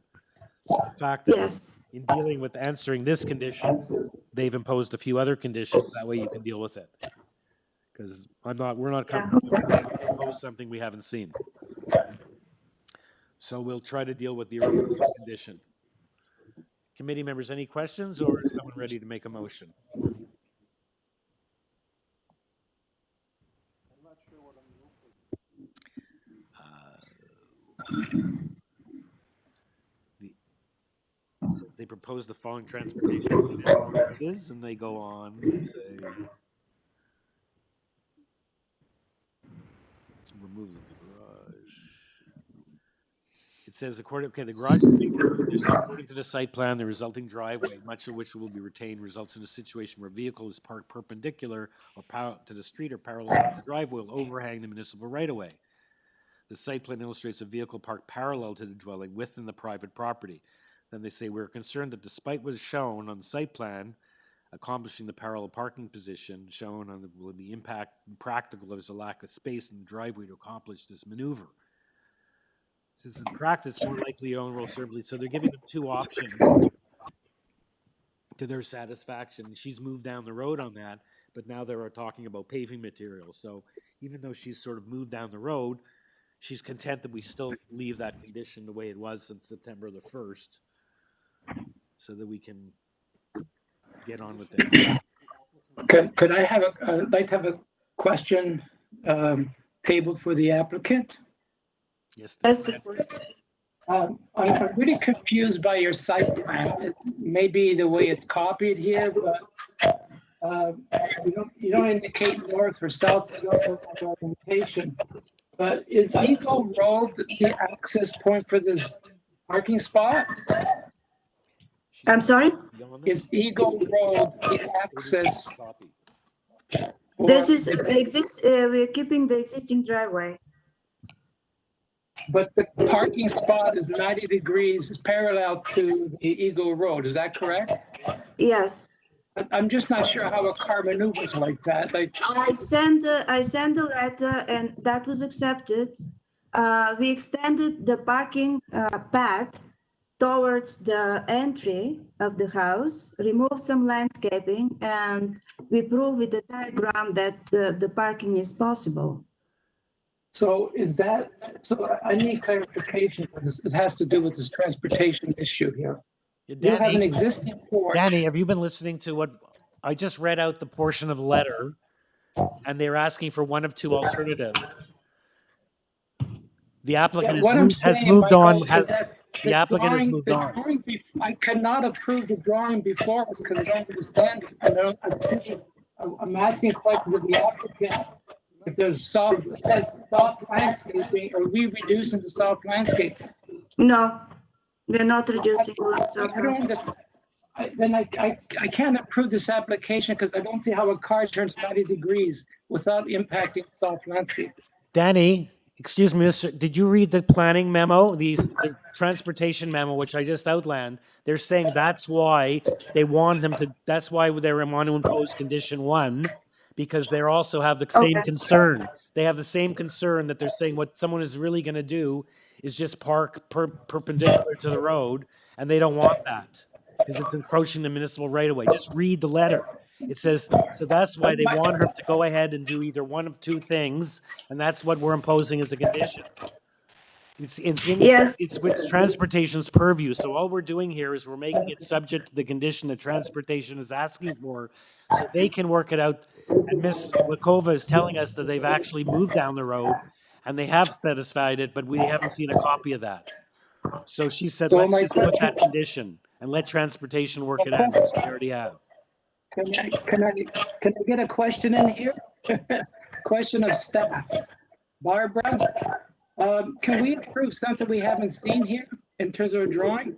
So the fact that in dealing with answering this condition, they've imposed a few other conditions, that way you can deal with it. Because we're not comfortable to impose something we haven't seen. So we'll try to deal with the original condition. Committee members, any questions, or is someone ready to make a motion? I'm not sure what I'm It says they propose the following transportation ordinances, and they go on to say, remove the garage. It says according the garage according to the site plan, the resulting driveway, much of which will be retained, results in a situation where a vehicle is parked perpendicular or to the street or parallel to the driveway will overhang the municipal right-of-way. The site plan illustrates a vehicle parked parallel to the dwelling within the private property. Then they say, we're concerned that despite what is shown on the site plan, accomplishing the parallel parking position shown on the impact practical, there's a lack of space in the driveway to accomplish this maneuver. Since in practice, more likely your owner will certainly, so they're giving them two options to their satisfaction. She's moved down the road on that, but now they're talking about paving materials. So even though she's sort of moved down the road, she's content that we still leave that condition the way it was since September the 1st, so that we can get on with it. Could I have I'd like to have a question tabled for the applicant? Yes. Of course. I'm really confused by your site plan. It may be the way it's copied here, but you don't indicate north or south orientation. But is Eagle Road the access point for this parking spot? I'm sorry? Is Eagle Road the access? This is we're keeping the existing driveway. But the parking spot is 90 degrees parallel to the Eagle Road. Is that correct? Yes. I'm just not sure how a car maneuvers like that. Like I sent the letter, and that was accepted. We extended the parking path towards the entry of the house, removed some landscaping, and we prove with the diagram that the parking is possible. so I need clarification because it has to do with this transportation issue here. You have an existing porch. Danny, have you been listening to what I just read out the portion of the letter, and they're asking for one of two alternatives. The applicant has moved on. The applicant has drawing- moved the on. drawing I cannot approve the drawing before us because I don't understand it. I don't, I'm asking questions of the applicant. If there's soft landscaping, are we reducing the soft landscape? No, we're not reducing lots of. I don't understand. I can't approve this application because I don't see how a car turns 90 degrees without impacting soft landscape. Danny, excuse me, Mr. Did you read the planning memo, the transportation memo, which I just outlined? They're saying that's why they want him to, that's why they want to impose condition 1, because they also have the same concern. They have the same concern that they're saying what someone is really going to do is just park perpendicular to the road, and they don't want that because it's encroaching the municipal right of way. Just read the letter. It says, so that's why they want her to go ahead and do either one of two things, and that's what we're imposing as a condition. It's transportation's purview. So all we're doing here is we're making it subject to the condition that transportation is asking for, so they can work it out. And Ms. Lakova is telling us that they've actually moved down the road and they have satisfied it, but we haven't seen a copy of that. So she said, So let's my just put question- that condition and let transportation work it out, which they already have. Can I get a question in here? Question of staff. Barbara, can we approve something we haven't seen here in terms of a drawing?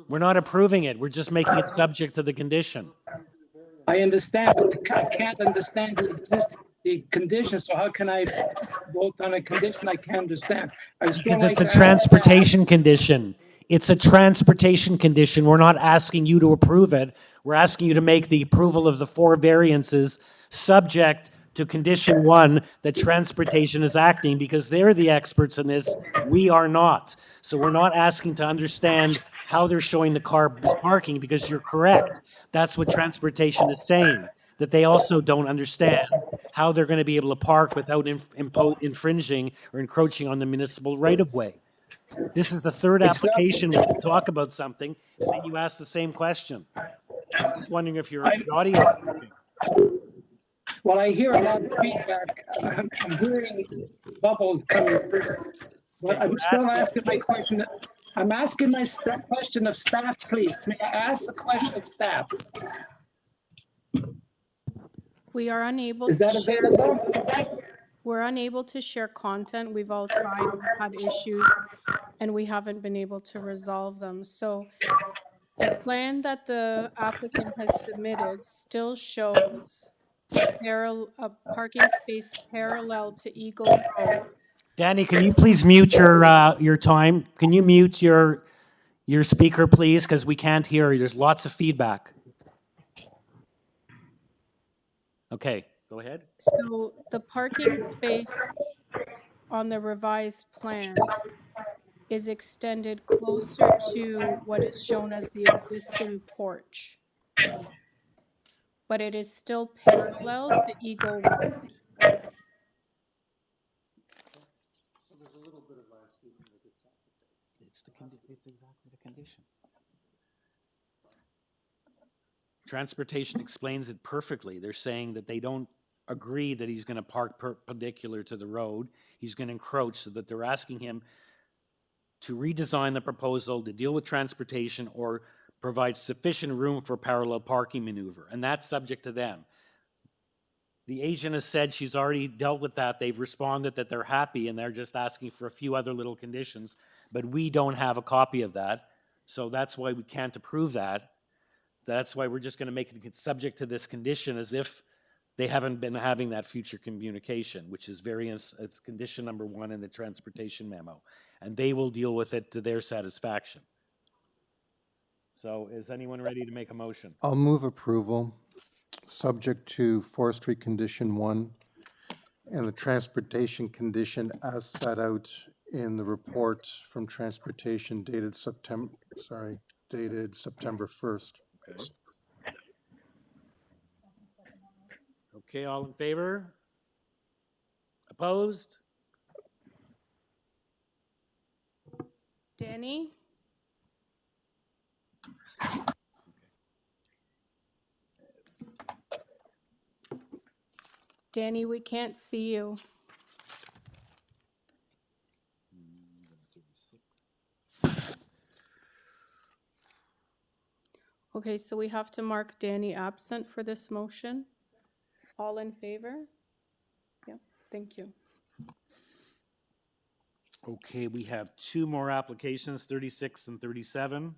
We're not approving it. We're just making it subject to the condition. I understand, but I can't understand the condition, so how can I vote on a condition I can't understand? Because it's a transportation condition. It's a transportation condition. We're not asking you to approve it. We're asking you to make the approval of the 4 variances subject to condition 1 that transportation is acting, because they're the experts in this. We are not. So we're not asking to understand how they're showing the car parking, because you're correct. That's what transportation is saying, that they also don't understand how they're going to be able to park without infringing or encroaching on the municipal right-of-way. This is the third application where we talk about something, and then you ask the same question. So I'm just wondering if your audio is working. Well, I hear a lot of feedback. I'm hearing bubbles coming through. But I'm still asking my question. I'm asking my question of staff, please. May I ask the question of staff? We are unable Is to that share. available? We're unable to share content. We've all tried, we've had issues, and we haven't been able to resolve them. So the plan that the applicant has submitted still shows a parking space parallel to Eagle Road. Danny, can you please mute your time? Can you mute your speaker, please? Because we can't hear you. There's lots of feedback. Okay, go ahead. So the parking space on the revised plan is extended closer to what is shown as the existing porch. But it is still parallel to Eagle Road. It's exactly the condition. Transportation explains it perfectly. They're saying that they don't agree that he's going to park perpendicular to the road. He's going to encroach, so that they're asking him to redesign the proposal to deal with transportation or provide sufficient room for parallel parking maneuver, and that's subject to them. The agent has said she's already dealt with that. They've responded that they're happy, and they're just asking for a few other little conditions, but we don't have a copy of that, so that's why we can't approve that. That's why we're just going to make it subject to this condition, as if they haven't been having that future communication, which is it's condition number 1 in the transportation memo, and they will deal with it to their satisfaction. So is anyone ready to make a motion? I'll move approval, subject to forestry condition 1 and the transportation condition as set out in the report from transportation dated September 1st. Okay. Okay, all in favor? Opposed? Danny? Danny, we can't see you. Okay, so we have to mark Danny absent for this motion. All in favor? Yeah, thank you. Okay, we have two more applications, 36 and 37.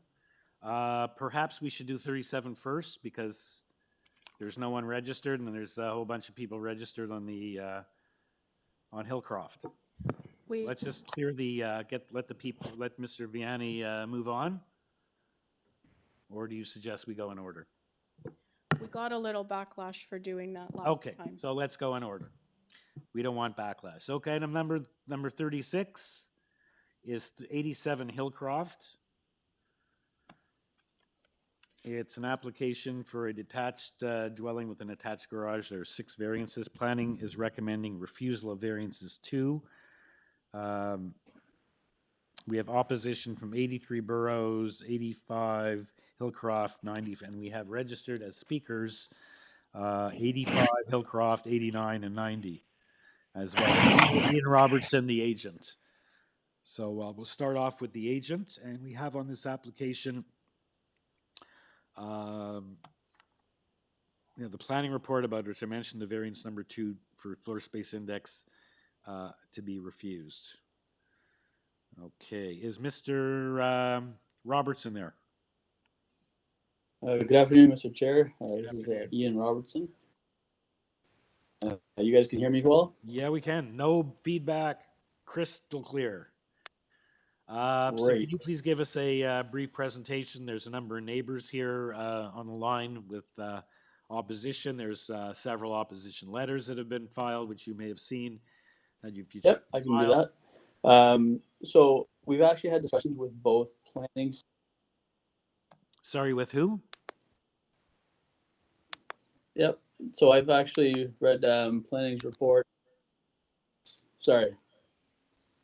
Perhaps we should do 37 first because there's no one registered and there's a whole bunch of people registered on the, on Hillcroft. We, Let's just clear the, let Mr. Vianney move on. Or do you suggest we go in order? we got a little backlash for doing that last Okay, time. so let's go in order. We don't want backlash. Okay, item number 36 is 87 Hillcroft. It's an application for a detached dwelling with an attached garage. There are 6 variances. Planning is recommending refusal of variances 2. We have opposition from 83 Burrows, 85 Hillcroft, 90, and we have registered as speakers 85 Hillcroft, 89, and 90, as well as Ian Robertson, the agent. So we'll start off with the agent, and we have on this application the planning report about which I mentioned, the variance number 2 for floor space index to be refused. Okay, is Mr. Robertson there? Good afternoon, Mr. Chair. This is Ian Robertson. You guys can hear me well? Yeah, we can. No feedback, crystal clear. So Great. can you please give us a brief presentation? There's a number of neighbors here on the line with opposition. There's several opposition letters that have been filed, which you may have seen. Yep, I can do that. So we've actually had discussions with both planning. Sorry, with who? Yep. So I've actually read planning's report. Sorry.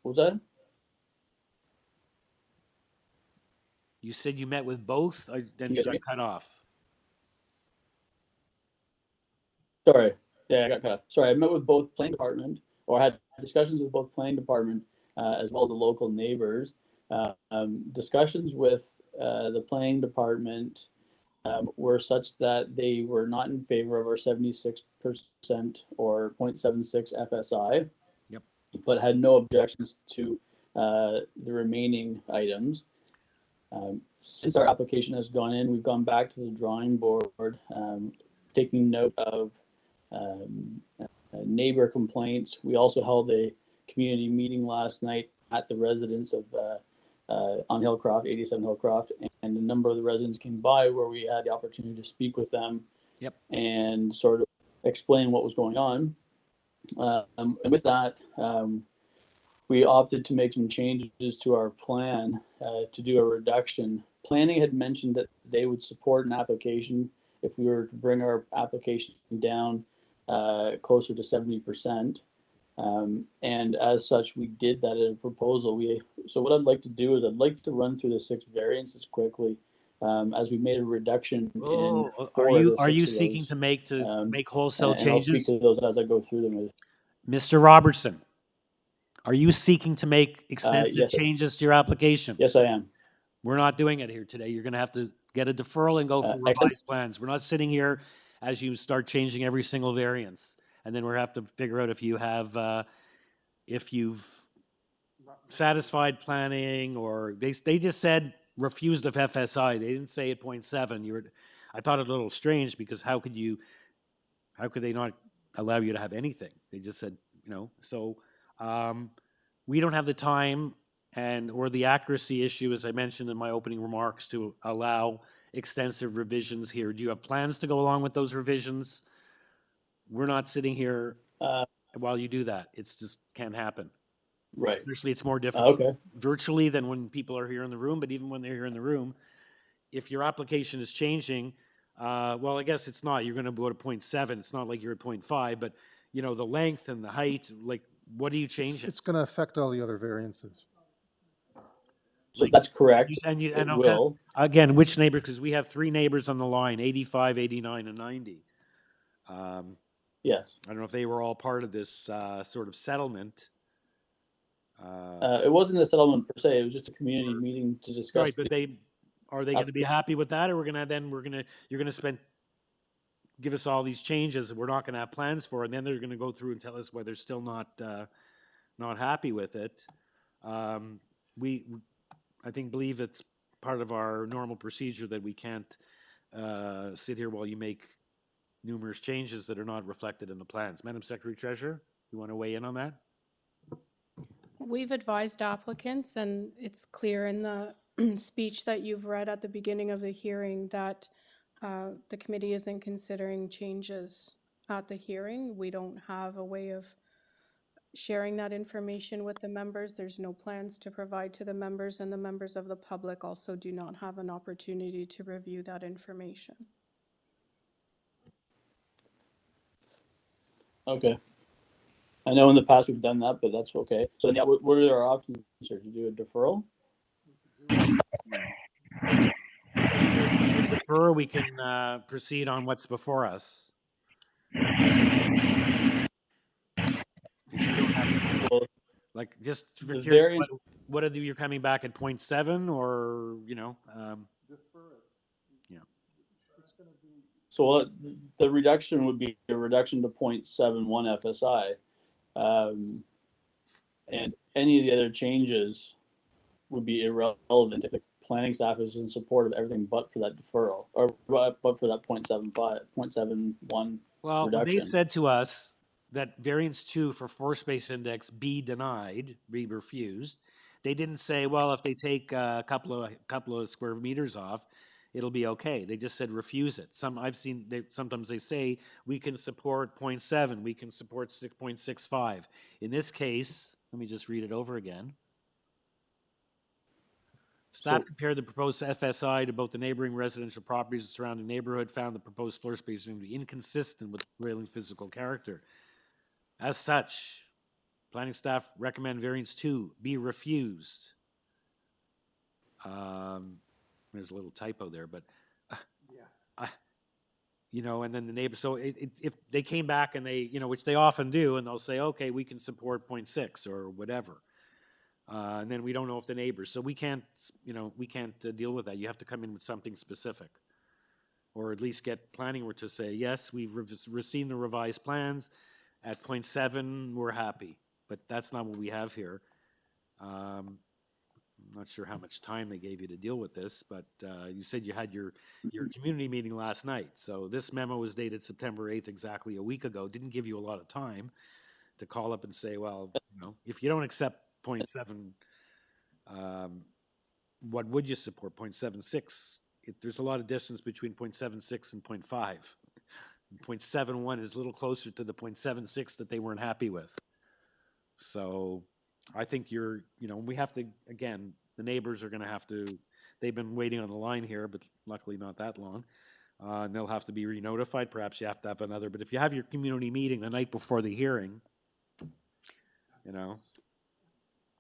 What was that? You said you met with both, then you got cut off. Sorry. Yeah, I got cut off. Sorry, I met with both planning department, or had discussions with both planning department as well as the local neighbors. Discussions with the planning department were such that they were not in favor of our 76% or 0.76 FSI. Yep. But had no objections to the remaining items. Since our application has gone in, we've gone back to the drawing board, taking note of neighbor complaints. We also held a community meeting last night at the residence of on Hillcroft, 87 Hillcroft, and a number of the residents came by where we had the opportunity to speak with them. Yep. And sort of explain what was going on. And with that, we opted to make some changes to our plan to do a reduction. Planning had mentioned that they would support an application if we were to bring our application down closer to 70%. And as such, we did that in a proposal. So what I'd like to do is I'd like to run through the 6 variances quickly, as we made a reduction. Are you seeking to make wholesale changes? I'll speak to those as I go through them. Mr. Robertson, are you seeking to make extensive yes, changes to your application? Yes, I am. We're not doing it here today. You're going to have to get a deferral and go for revised plans. We're not sitting here as you start changing every single variance. And then we're going to have to figure out if you have, if you've satisfied planning, or they just said refused of FSI. They didn't say at 0.7. I thought it a little strange because how could they not allow you to have anything? They just said, so we don't have the time or the accuracy issue, as I mentioned in my opening remarks, to allow extensive revisions here. Do you have plans to go along with those revisions? We're not sitting here while you do that. It's just can't happen. Right. Especially it's more difficult Okay. virtually than when people are here in the room. But even when they're here in the room, if your application is changing, well, I guess it's not. You're going to go to 0.7. It's not like you're at 0.5. But the length and the height, like, what are you changing? It's going to affect all the other variances. So that's correct. And again, which neighbor? Because we have 3 neighbors on the line: 85, 89, and 90. Yes. I don't know if they were all part of this sort of settlement. It wasn't a settlement per se. It was just a community meeting to discuss. Right, but are they going to be happy with that, or you're gonna give us all these changes that we're not going to have plans for, and then they're going to go through and tell us why they're still not happy with it. We, I believe it's part of our normal procedure that we can't sit here while you make numerous changes that are not reflected in the plans. Madam Secretary Treasurer, you want to weigh in on that? We've advised applicants, and it's clear in the speech that you've read at the beginning of the hearing that the committee isn't considering changes at the hearing. We don't have a way of sharing that information with the members. There's no plans to provide to the members, and the members of the public also do not have an opportunity to review that information. Okay. I know in the past we've done that, but that's okay. So yeah, what are our options here? To do a deferral? We can defer, we can proceed on what's before us. Well, Like, just for the curious, variance- what are you're coming back at 0.7, or, you know? Yeah. So the reduction would be a reduction to 0.71 FSI. And any of the other changes would be irrelevant if the planning staff is in support of everything but for that deferral, or but for that 0.71 Well, when reduction. they said to us that variance 2 for floor space index be denied, be refused, they didn't say, well, if they take a couple of square meters off, it'll be okay. They just said refuse it. Sometimes they say we can support 0.7, we can support 6.65. In this case, let me just read it over again. Staff compared the proposed FSI to both the neighboring residential properties and surrounding neighborhood, found the proposed floor spacing to be inconsistent with prevailing physical character. As such, planning staff recommend variance 2 be refused. There's a little typo there, but you know, and then the neighbor. So if they came back and they, you know, which they often do, and they'll say, okay, we can support 0.6 or whatever. And then we don't know if the neighbors, so we can't, you know, we can't deal with that. You have to come in with something specific, or at least get planning to say, yes, we've received the revised plans at 0.7, we're happy, but that's not what we have here. I'm not sure how much time they gave you to deal with this, but you said you had your community meeting last night. So this memo was dated September 8th, exactly a week ago. Didn't give you a lot of time to call up and say, well, you know, if you don't accept 0.7, what would you support? 0.76. There's a lot of distance between 0.76 and 0.5. 0.71 is a little closer to the 0.76 that they weren't happy with. So I think you know, we have to, again, the neighbors are going to have to, they've been waiting on the line here, but luckily not that long. And they'll have to be re-notified. Perhaps you have to have another, but if you have your community meeting the night before the hearing, you know.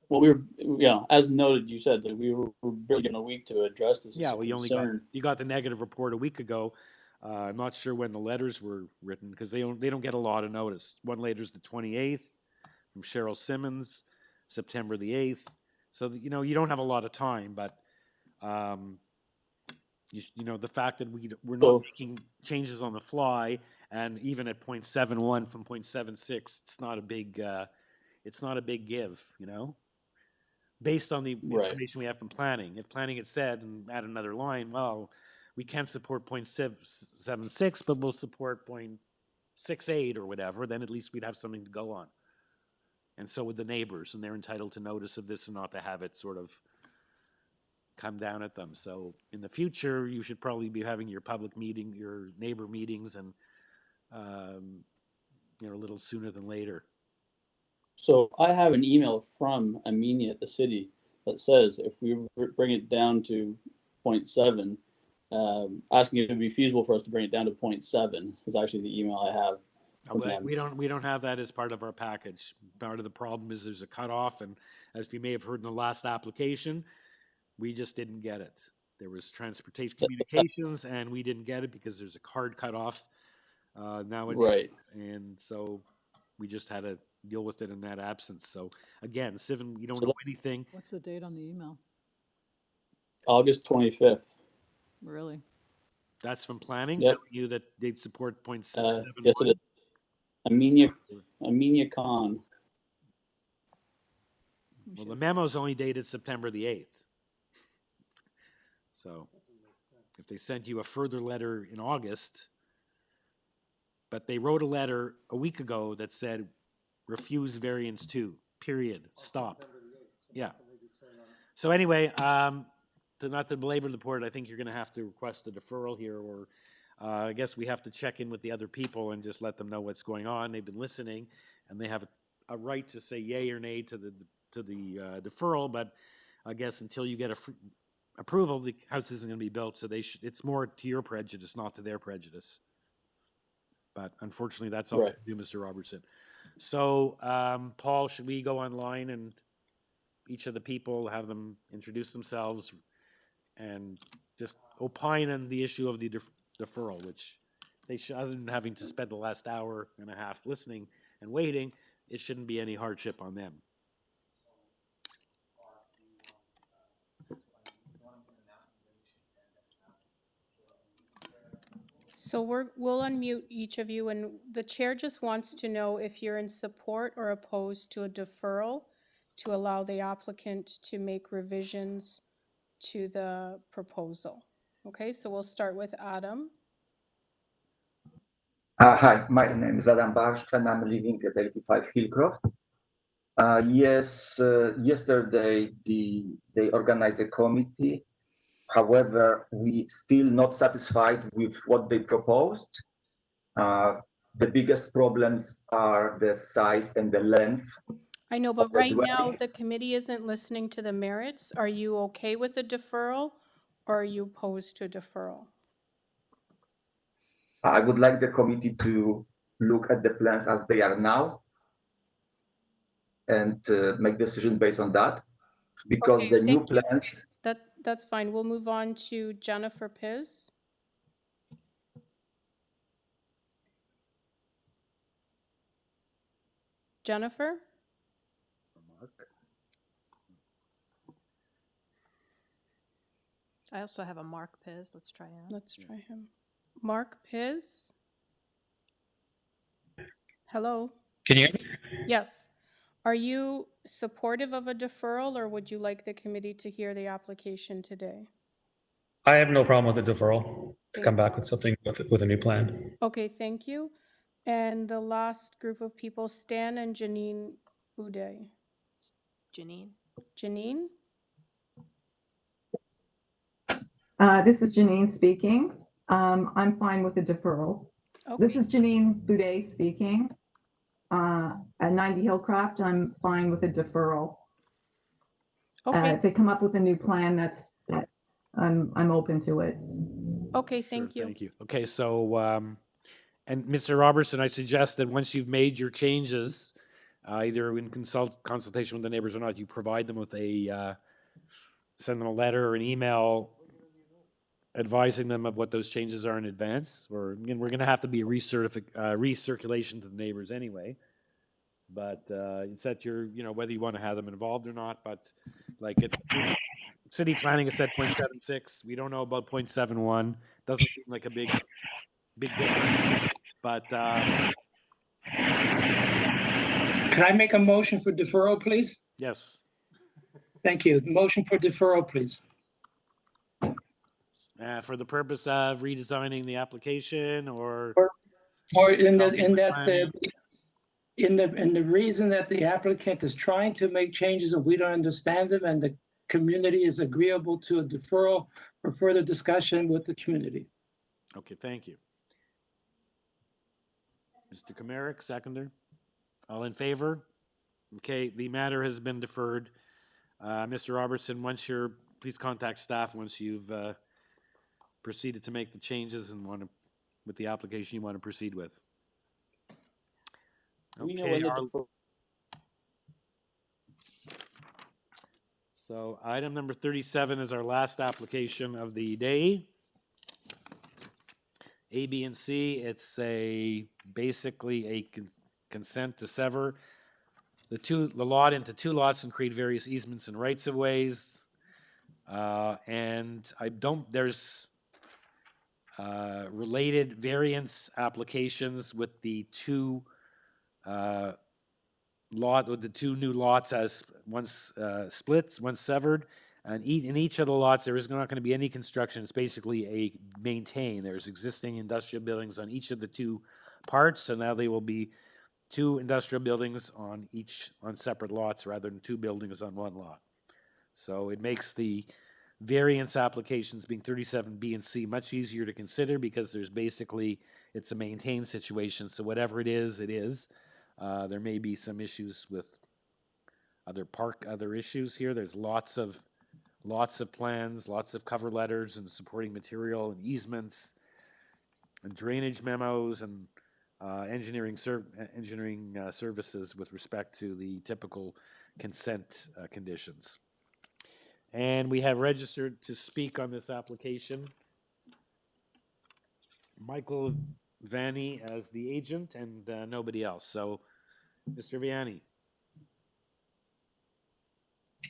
Well, we were, you know, as noted, you said that we were barely given a week to address this. Yeah, well, you got the negative report a week ago. I'm not sure when the letters were written because they don't get a lot of notice. One letter's the 28th from Cheryl Simmons, September the 8th. So you know, you don't have a lot of time, but you know, the fact that we're not making changes on the fly, and even at 0.71 from 0.76, it's not a big give, you know. Based on the information we have from planning. If planning had said, and add another line, well, we can't support 0.76, but we'll support 0.68 or whatever, then at least we'd have something to go on. And so would the neighbors, and they're entitled to notice of this and not to have it sort of come down at them. So in the future, you should probably be having your public meeting, your neighbor meetings, and you know, a little sooner than later. So I have an email from Amenia at the city that says if we bring it down to 0.7, asking if it would be feasible for us to bring it down to 0.7 is actually the email I have. We don't have that as part of our package. Part of the problem is there's a cutoff, and as you may have heard in the last application, we just didn't get it. There was transportation communications, and we didn't get it because there's a hard cutoff nowadays, and so we just had to deal with it in that absence. So again, Sivan, we don't know anything. What's the date on the email? August 25th. really. That's from planning, Yep. telling you that they'd support point seven Yes, it one. is. Amenia Khan. Well, the memo's only dated September the 8th. So if they sent you a further letter in August, but they wrote a letter a week ago that said refuse variance 2, period, stop. Yeah. So anyway, not to belabor the point, I think you're going to have to request a deferral here, or I guess we have to check in with the other people and just let them know what's going on. They've been listening, and they have a right to say yay or nay to the deferral. But I guess until you get approval, the house isn't going to be built. So it's more to your prejudice, not to their prejudice. But unfortunately, that's all Right. we can do, Mr. Robertson. So, Paul, should we go online and each of the people have them introduce themselves and just opine on the issue of the deferral, which they should, other than having to spend the last hour and a half listening and waiting, it shouldn't be any hardship on them. So we'll unmute each of you, and the chair just wants to know if you're in support or opposed to a deferral to allow the applicant to make revisions to the proposal. Okay, so we'll start with Adam. Hi, my name is Adam Barszcz and I'm living at 85 Hillcroft. Yesterday they organized a committee. However, we still not satisfied with what they proposed. The biggest problems are the size and the length. I know, but the right now dwelling. the committee isn't listening to the merits. Are you okay with a deferral or are you opposed to a deferral? I would like the committee to look at the plans as they are now and make decision based on that, because Okay, the new thank you. plans. That's fine. We'll move on to Jennifer Piz. Jennifer? I also have a Mark Piz. Let's try him. Let's try him. Mark Piz? Hello? Can you hear me? Yes. Are you supportive of a deferral or would you like the committee to hear the application today? I have no problem with a deferral to Thank come back with something with a new plan. Okay, thank you. And the last group of people, Stan and Janine Uday. Janine. Janine? This is Janine speaking. I'm fine with the deferral. Okay. This is Janine Boudet speaking. At 90 Hillcroft, I'm fine with a deferral. Okay. If they come up with a new plan, I'm open to it. Okay, thank you. Thank you. Okay, so, and Mr. Robertson, I suggest that once you've made your changes, either in consultation with the neighbors or not, you provide them with send them a letter or an email advising them of what those changes are in advance. Or again, we're going to have to be a recirculation to the neighbors anyway. But it's at your, whether you want to have them involved or not. But like it's city planning has said 0.76. We don't know about 0.71. Doesn't seem like a big difference. But Can I make a motion for deferral, please? yes. Thank you. Motion for deferral, please. For the purpose of redesigning the application or in something with that planning? the reason that the applicant is trying to make changes and we don't understand them and the community is agreeable to a deferral for further discussion with the community. Okay, thank you. Mr. Kamarick, seconder. All in favor? Okay, the matter has been deferred. Mr. Robertson, please contact staff once you've proceeded to make the changes and with the application you want to proceed with. We know Okay, when the so item number 37 is our last application of the day. A, B, and C. It's basically a consent to sever the lot into two lots and create various easements and rights of ways. And related variance applications with the two new lots as once splits, once severed. And in each of the lots, there is not going to be any construction. It's basically a maintain. There's existing industrial buildings on each of the two parts, so now they will be two industrial buildings on separate lots rather than two buildings on one lot. So it makes the variance applications being 37B and C much easier to consider because there's basically, it's a maintained situation. So whatever it is, it is. There may be some issues with other issues here. There's lots of plans, lots of cover letters and supporting material and easements and drainage memos and engineering services with respect to the typical consent conditions. And we have registered to speak on this application Michael Vanni as the agent and nobody else. So, Mr. Vianney.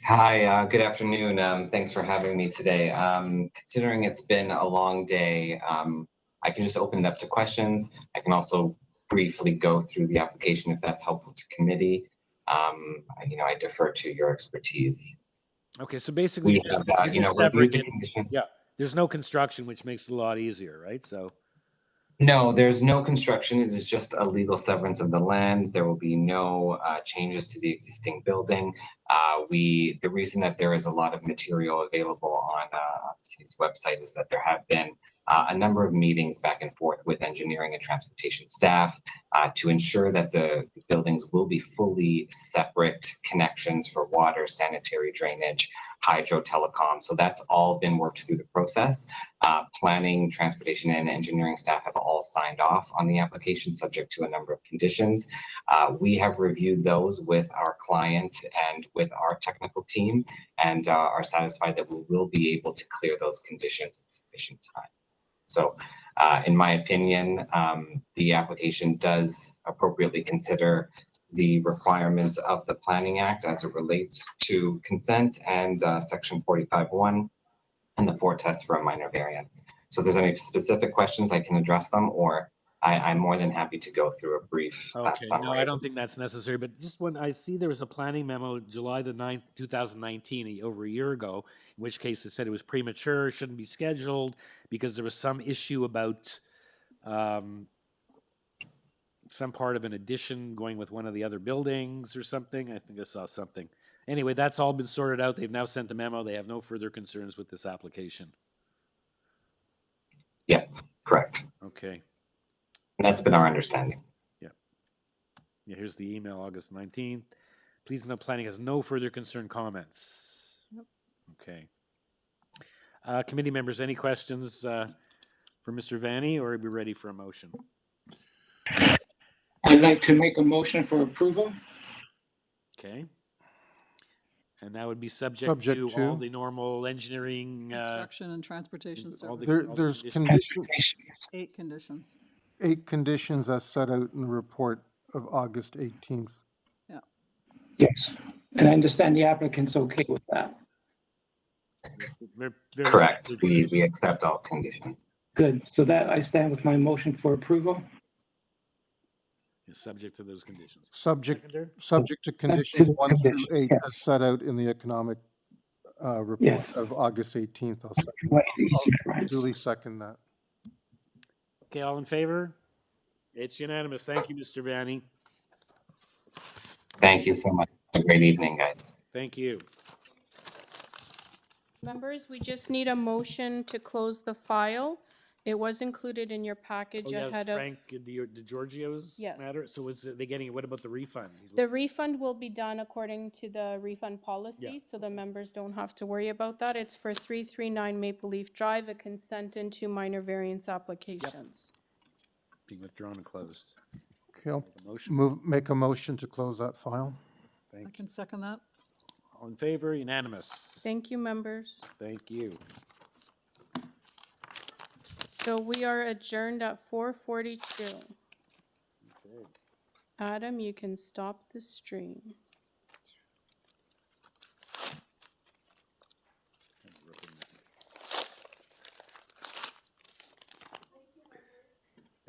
Hi, good afternoon. Thanks for having me today. Considering it's been a long day, I can just open it up to questions. I can also briefly go through the application if that's helpful to committee. I defer to your expertise. Okay, so basically, we have, severing it. conditions. Yeah, there's no construction, which makes it a lot easier, right? So. No, there's no construction. It is just a legal severance of the land. There will be no changes to the existing building. The reason that there is a lot of material available on the city's website is that there have been a number of meetings back and forth with engineering and transportation staff to ensure that the buildings will be fully separate connections for water, sanitary drainage, hydro, telecom. So that's all been worked through the process. Planning, transportation, and engineering staff have all signed off on the application subject to a number of conditions. We have reviewed those with our client and with our technical team and are satisfied that we will be able to clear those conditions in sufficient time. So in my opinion, the application does appropriately consider the requirements of the Planning Act as it relates to consent and Section 45(1) and the 4 tests for a minor variance. So if there's any specific questions, I can address them, or I'm more than happy to go through a brief summary. No, I don't think that's necessary, but just when I see there was a planning memo July the 9th, 2019, over a year ago, in which case it said it was premature, shouldn't be scheduled, because there was some issue about some part of an addition going with one of the other buildings or something. I think I saw something. Anyway, that's all been sorted out. They've now sent the memo. They have no further concerns with this application. Yeah, correct. Okay. And that's been our understanding. Yeah. Yeah, here's the email, August 19th. Please note planning has no further concern comments. Yep. Okay. Committee members, any questions for Mr. Vanni, or are we ready for a motion? I'd like to make a motion for approval. Okay. And that would be subject to all the normal engineering. Construction and transportation services. There's condition, 8 conditions. 8 conditions as set out in the report of August 18th. Yeah. Yes, and I understand the applicant's okay with that. Correct. We accept all conditions. Good. So that I stand with my motion for approval. Is subject to those conditions. Subject to conditions 1 through 8 as set out in the economic report of August 18th. I'll duly second that. Okay, all in favor? It's unanimous. Thank you, Mr. Vanni. Thank you so much. Have a great evening, guys. Thank you. Members, we just need a motion to close the file. It was included in your package ahead of. Frank DiGiorgio's matter. So is they getting? What about the refund? The refund will be done according to the refund policy, so the members don't have to worry about that. It's for 339 Maple Leaf Drive, a consent and 2 minor variance applications. Being withdrawn and closed. Okay, I'll make a motion to close that file. I can second that. All in favor? Unanimous. Thank you, members. Thank you. So we are adjourned at 4:42. Okay. Adam, you can stop the stream.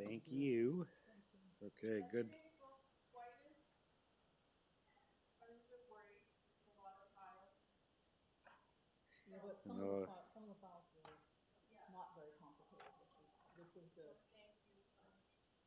Thank you. Okay, good. Yeah, but some of the some of the files were not very complicated, which was the